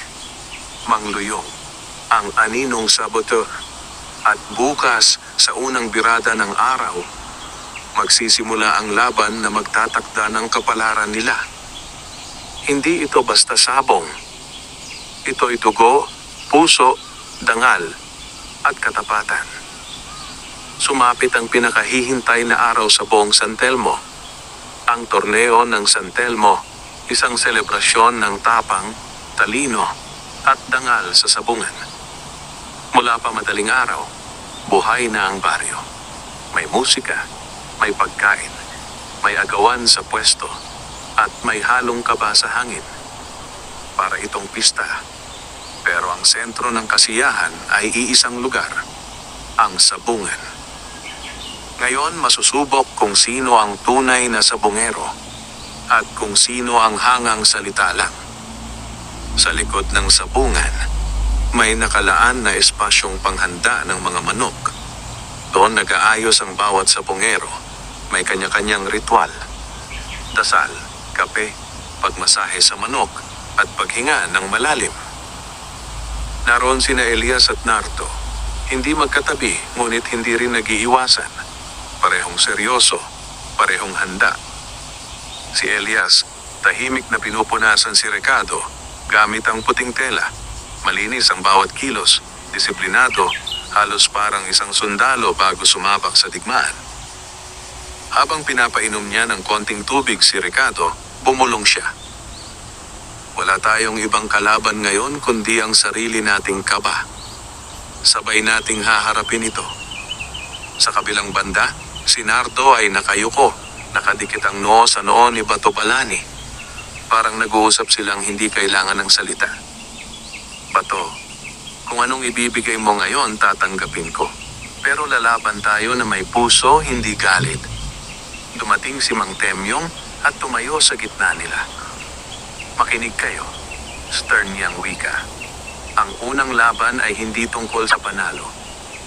Mang Luyong, ang aninong saboteur. At bukas sa unang birada ng araw, magsisimula ang laban na magtatakda ng kapalaran nila. Hindi ito basta sabong. Ito'y dugo, puso, dangal, at katapatan. Sumapit ang pinakahihintay na araw sa buong San Telmo. Ang torneo ng San Telmo, isang selebrasyon ng tapang, talino, at dangal sa sabungan. Mula pa madaling araw, buhay na ang baryo. May musika, may pagkain, may agawan sa pwesto, at may halong kaba sa hangin. Para itong pista. Pero ang sentro ng kasiyahan ay iisang lugar, ang sabungan. Ngayon masusubok kung sino ang tunay na sabungero at kung sino ang hangang salita lang. Sa likod ng sabungan, may nakalaan na espasyong panghanda ng mga manok. Doon nag-aayos ang bawat sabungero. May kanya-kanyang ritual. Dasal, kape, pagmasahe sa manok, at paghinga ng malalim. Naroon sina Elias at Nardo. Hindi magkatabi, ngunit hindi rin nag-iiwasan. Parehong seryoso, parehong handa. Si Elias, tahimik na pinupunasan si Ricardo, gamit ang puting tela. Malinis ang bawat kilos, disiplinado, halos parang isang sundalo bago sumabak sa digmaan. Habang pinapainom niya ng konting tubig si Ricardo, bumulong siya. Wala tayong ibang kalaban ngayon kundi ang sarili nating kaba. Sabay nating haharapin ito. Sa kabilang banda, si Nardo ay nakayuko, nakadikit ang noo sa noo ni Batobalani. Parang nag-uusap silang hindi kailangan ng salita. Bato, kung anong ibibigay mo ngayon, tatanggapin ko. Pero lalaban tayo na may puso, hindi galit. Dumating si Mang Temyong at tumayo sa gitna nila. Makinig kayo, stern niyang wika. Ang unang laban ay hindi tungkol sa panalo.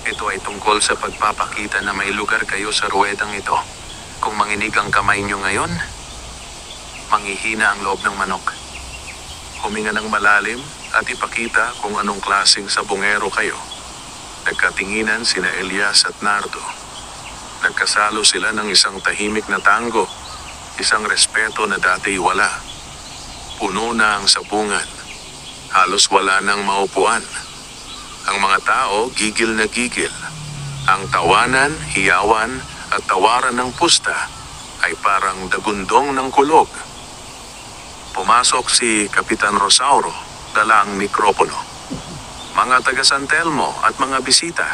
Ito ay tungkol sa pagpapakita na may lugar kayo sa ruwedang ito. Kung manginig ang kamay niyo ngayon, manghihina ang loob ng manok. Huminga ng malalim at ipakita kung anong klaseng sabungero kayo. Nagkatinginan sina Elias at Nardo. Nagkasalo sila ng isang tahimik na tango, isang respeto na dati wala. Puno na ang sabungan. Halos wala nang maupuan. Ang mga tao gigil na gigil. Ang tawanan, hiyawan at tawaran ng pusta ay parang dagundong ng kulog. Pumasok si Kapitan Rosauro, dala ang mikropono. Mga taga San Telmo at mga bisita,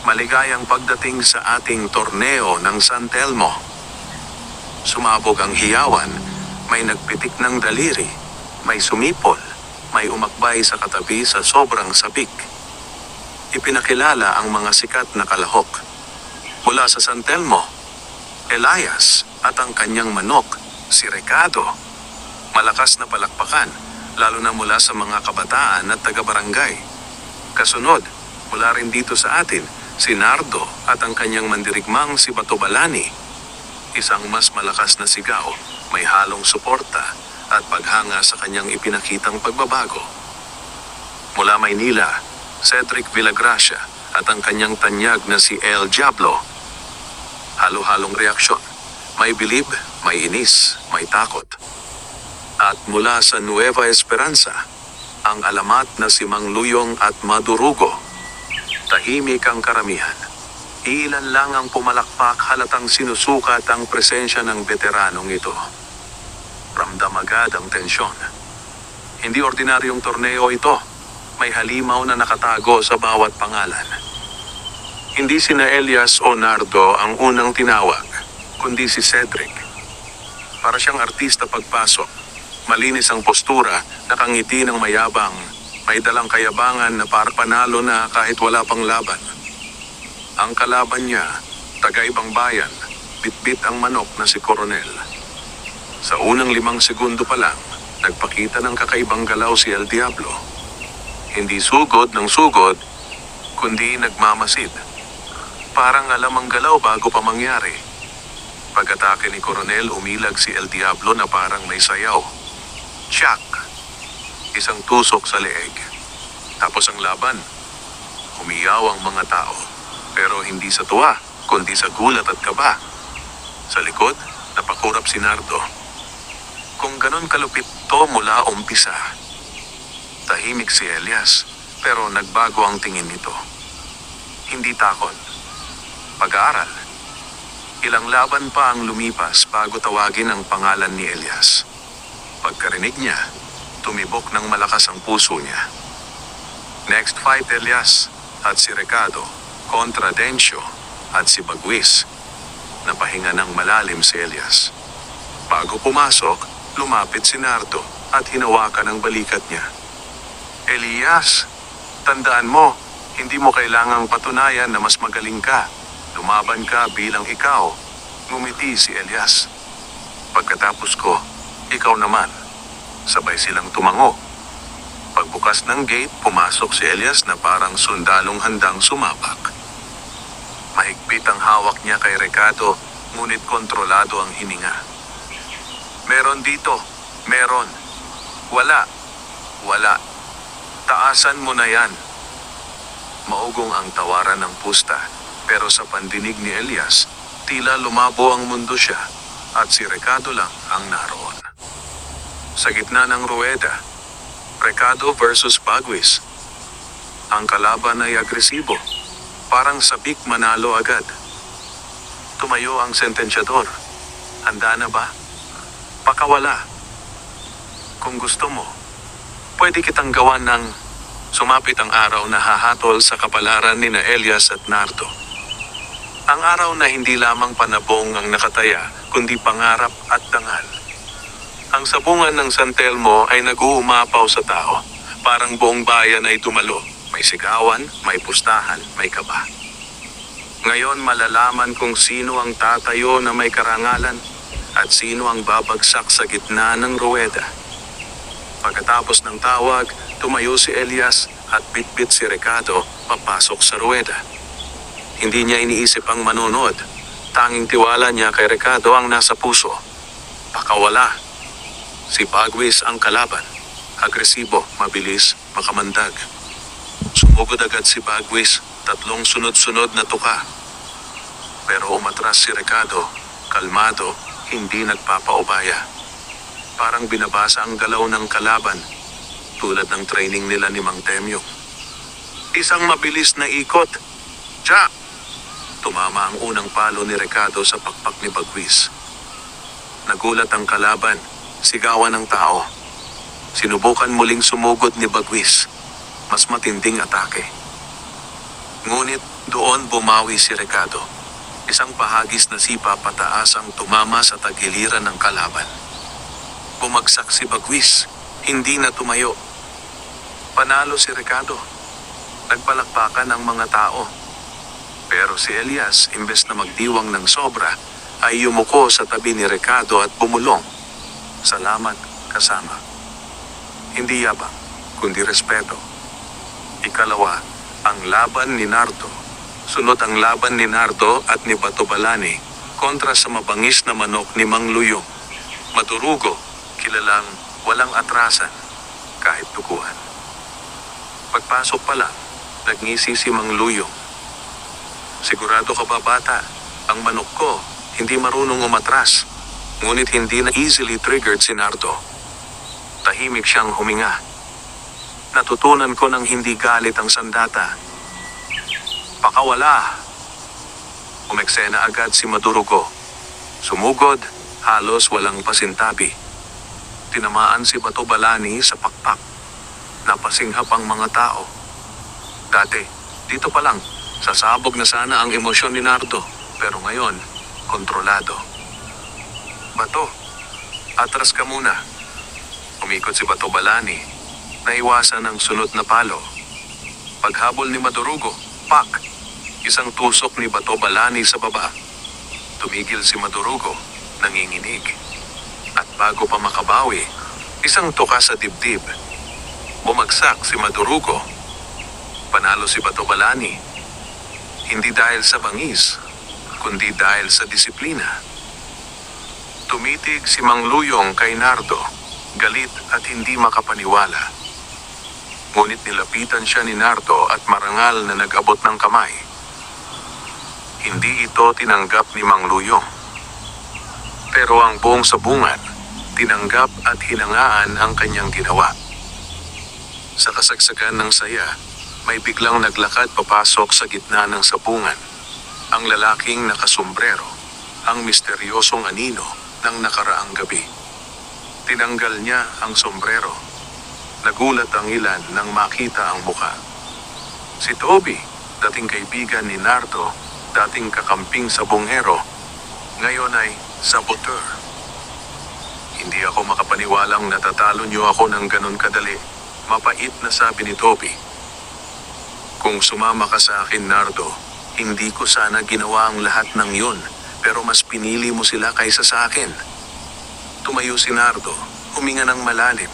maligayang pagdating sa ating torneo ng San Telmo. Sumabog ang hiyawan, may nagpitik ng daliri, may sumipol, may umakbay sa katabi sa sobrang sabik. Ipinakilala ang mga sikat na kalahok. Mula sa San Telmo, Elias at ang kanyang manok, si Ricardo. Malakas na palakpakan, lalo na mula sa mga kabataan at taga-barangay. Kasunod, mula rin dito sa atin, si Nardo at ang kanyang mandirigmang si Batobalani. Isang mas malakas na sigaw, may halong suporta at paghanga sa kanyang ipinakitang pagbabago. Mula Maynila, Cedric Villagracia at ang kanyang tanyag na si El Diablo. Halo-halong reaksyon. May bilib, may inis, may takot. At mula sa Nueva Esperanza, ang alamat na si Mang Luyong at Madurugo. Tahimik ang karamihan. Ilan lang ang pumalakpak, halatang sinusukat ang presensya ng veteranong ito. Ramdam agad ang tensyon. Hindi ordinaryong torneo ito. May halimaw na nakatago sa bawat pangalan. Hindi sina Elias o Nardo ang unang tinawag, kundi si Cedric. Para siyang artista pagpasok. Malinis ang postura, nakangiti ng mayabang, may dalang kayabangan na para panalo na kahit wala pang laban. Ang kalaban niya, taga-ibang bayan, bitbit ang manok na si Coronel. Sa unang 5 segundo pa lang, nagpakita ng kakaibang galaw si El Diablo. Hindi sugod ng sugod, kundi nagmamasid. Parang alam ang galaw bago pa mangyari. Pag-atake ni Coronel, umilag si El Diablo na parang may sayaw. Tsak! Isang tusok sa leeg. Tapos ang laban. Umiyaw ang mga tao. Pero hindi sa tuwa, kundi sa gulat at kaba. Sa likod, napakurap si Nardo. Kung ganon kalupit to mula umpisa. Tahimik si Elias, pero nagbago ang tingin nito. Hindi takot. Pag-aaral. Ilang laban pa ang lumipas bago tawagin ang pangalan ni Elias. Pagkarinig niya, tumibok ng malakas ang puso niya. Next fight, Elias at si Ricardo kontra Dencio at si Bagwis. Napahinga ng malalim si Elias. Bago pumasok, lumapit si Nardo at hinawakan ang balikat niya. Elias, tandaan mo, hindi mo kailangang patunayan na mas magaling ka. Lumaban ka bilang ikaw. Ngumiti si Elias. Pagkatapos ko, ikaw naman. Sabay silang tumango. Pagbukas ng gate, pumasok si Elias na parang sundalong handang sumabak. Mahigpit ang hawak niya kay Ricardo, ngunit kontrolado ang hininga. Meron dito. Meron. Wala. Wala. Taasan mo na yan. Maugong ang tawaran ng pusta, pero sa pandinig ni Elias, tila lumabo ang mundo siya at si Ricardo lang ang naroon. Sa gitna ng ruweda, Ricardo versus Bagwis. Ang kalaban ay agresibo, parang sabik manalo agad. Tumayo ang sentensyador. Handa na ba? Pakawala. Kung gusto mo, pwede kitang gawan ng sumapit ang araw na hahatol sa kapalaran ni na Elias at Nardo. Ang araw na hindi lamang panabong ang nakataya, kundi pangarap at dangal. Ang sabungan ng San Telmo ay nag-uumapaw sa tao. Parang buong bayan ay tumalo. May sigawan, may pustahan, may kaba. Ngayon malalaman kung sino ang tatayo na may karangalan at sino ang babagsak sa gitna ng ruweda. Pagkatapos ng tawag, tumayo si Elias at bitbit si Ricardo papasok sa ruweda. Hindi niya iniisip ang manonood. Tanging tiwala niya kay Ricardo ang nasa puso. Pakawala. Si Bagwis ang kalaban. Agresibo, mabilis, makamandag. Sumugod agad si Bagwis, 3 sunod-sunod na tuka. Pero umatras si Ricardo, kalmado, hindi nagpapaubaya. Parang binabasa ang galaw ng kalaban, tulad ng training nila ni Mang Temyo. Isang mabilis na ikot. Tsa! Tumama ang unang palo ni Ricardo sa pakpak ni Bagwis. Nagulat ang kalaban, sigawan ng tao. Sinubukan muling sumugod ni Bagwis. Mas matinding atake. Ngunit doon bumawi si Ricardo. Isang pahagis na sipa pataas ang tumama sa tagiliran ng kalaban. Bumagsak si Bagwis, hindi na tumayo. Panalo si Ricardo. Nagpalakpakan ang mga tao. Pero si Elias, imbes na magdiwang ng sobra, ay yumuko sa tabi ni Ricardo at bumulong. Salamat, kasama. Hindi yabang, kundi respeto. Ikalawa, ang laban ni Nardo. Sunod ang laban ni Nardo at ni Batobalani kontra sa mabangis na manok ni Mang Luyong. Madurugo, kilalang walang atrasan, kahit tukuhan. Pagpasok pa lang, nagngisi si Mang Luyong. Sigurado ka ba bata, ang manok ko hindi marunong umatras, ngunit hindi na easily triggered si Nardo. Tahimik siyang huminga. Natutunan ko ng hindi galit ang sandata. Pakawala! Umeksena agad si Madurugo. Sumugod, halos walang pasintabi. Tinamaan si Bato Balani sa pakpak. Napasinghap ang mga tao. Dati, dito pa lang, sasabog na sana ang emosyon ni Nardo. Pero ngayon, kontrolado. Bato, atras ka muna. Umikot si Bato Balani. Naiwasan ang sunod na palo. Paghabol ni Madurugo, pak! Isang tusok ni Bato Balani sa baba. Tumigil si Madurugo, nanginginig. At bago pa makabawi, isang tuka sa dibdib. Bumagsak si Madurugo. Panalo si Bato Balani. Hindi dahil sa bangis, kundi dahil sa disiplina. Tumitig si Mang Luyong kay Nardo, galit at hindi makapaniwala. Ngunit nilapitan siya ni Nardo at marangal na nag-abot ng kamay. Hindi ito tinanggap ni Mang Luyong. Pero ang buong sabungan, tinanggap at hinangaan ang kanyang ginawa. Sa kasagsagan ng saya, may biglang naglakad papasok sa gitna ng sabungan. Ang lalaking nakasombrero, ang misteryosong anino ng nakaraang gabi. Tinanggal niya ang sombrero. Nagulat ang ilan nang makita ang muka. Si Toby, dating kaibigan ni Nardo, dating kakamping sabongero, ngayon ay saboteur. Hindi ako makapaniwalang natatalo niyo ako ng ganun kadali. Mapait na sabi ni Toby. Kung sumama ka sa akin, Nardo, hindi ko sana ginawa ang lahat ng yun, pero mas pinili mo sila kaysa sa akin. Tumayo si Nardo, huminga ng malalim.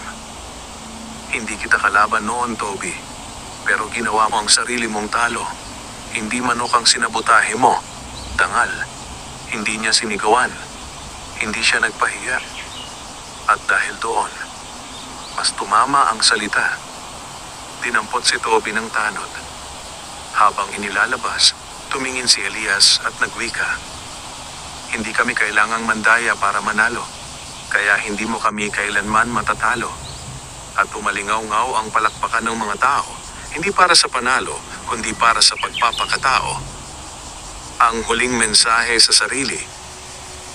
Hindi kita kalaban noon, Toby, pero ginawa mo ang sarili mong talo. Hindi manok ang sinabotahe mo. Dangal. Hindi niya sinigawan. Hindi siya nagpahiya. At dahil doon, mas tumama ang salita. Dinampot si Toby ng tanod. Habang inilalabas, tumingin si Elias at nagwika. Hindi kami kailangang mandaya para manalo. Kaya hindi mo kami kailanman matatalo. At umalingaw-ngaw ang palakpakan ng mga tao. Hindi para sa panalo, kundi para sa pagpapakatao. Ang huling mensahe sa sarili.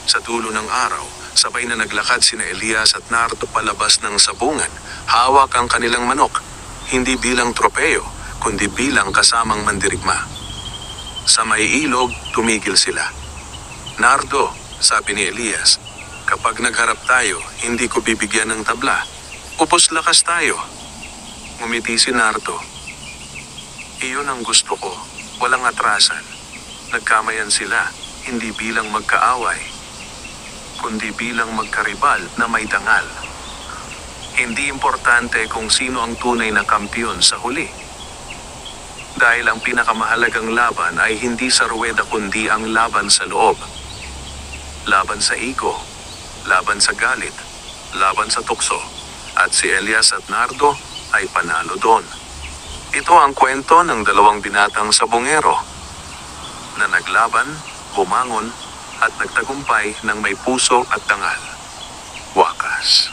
Sa dulo ng araw, sabay na naglakad sina Elias at Nardo palabas ng sabungan. Hawak ang kanilang manok, hindi bilang tropeo, kundi bilang kasamang mandirigma. Sa may ilog, tumigil sila. Nardo, sabi ni Elias, kapag nagharap tayo, hindi ko bibigyan ng tabla. Upos lakas tayo. Ngumiti si Nardo. Iyon ang gusto ko, walang atrasan. Nagkamayan sila, hindi bilang magkaaway, kundi bilang magkaribal na may dangal. Hindi importante kung sino ang tunay na kampiyon sa huli. Dahil ang pinakamahalagang laban ay hindi sa ruweda kundi ang laban sa loob. Laban sa ego, laban sa galit, laban sa tukso. At si Elias at Nardo ay panalo doon. Ito ang kwento ng dalawang binatang sabongero na naglaban, bumangon at nagtagumpay ng may puso at dangal. Wakas.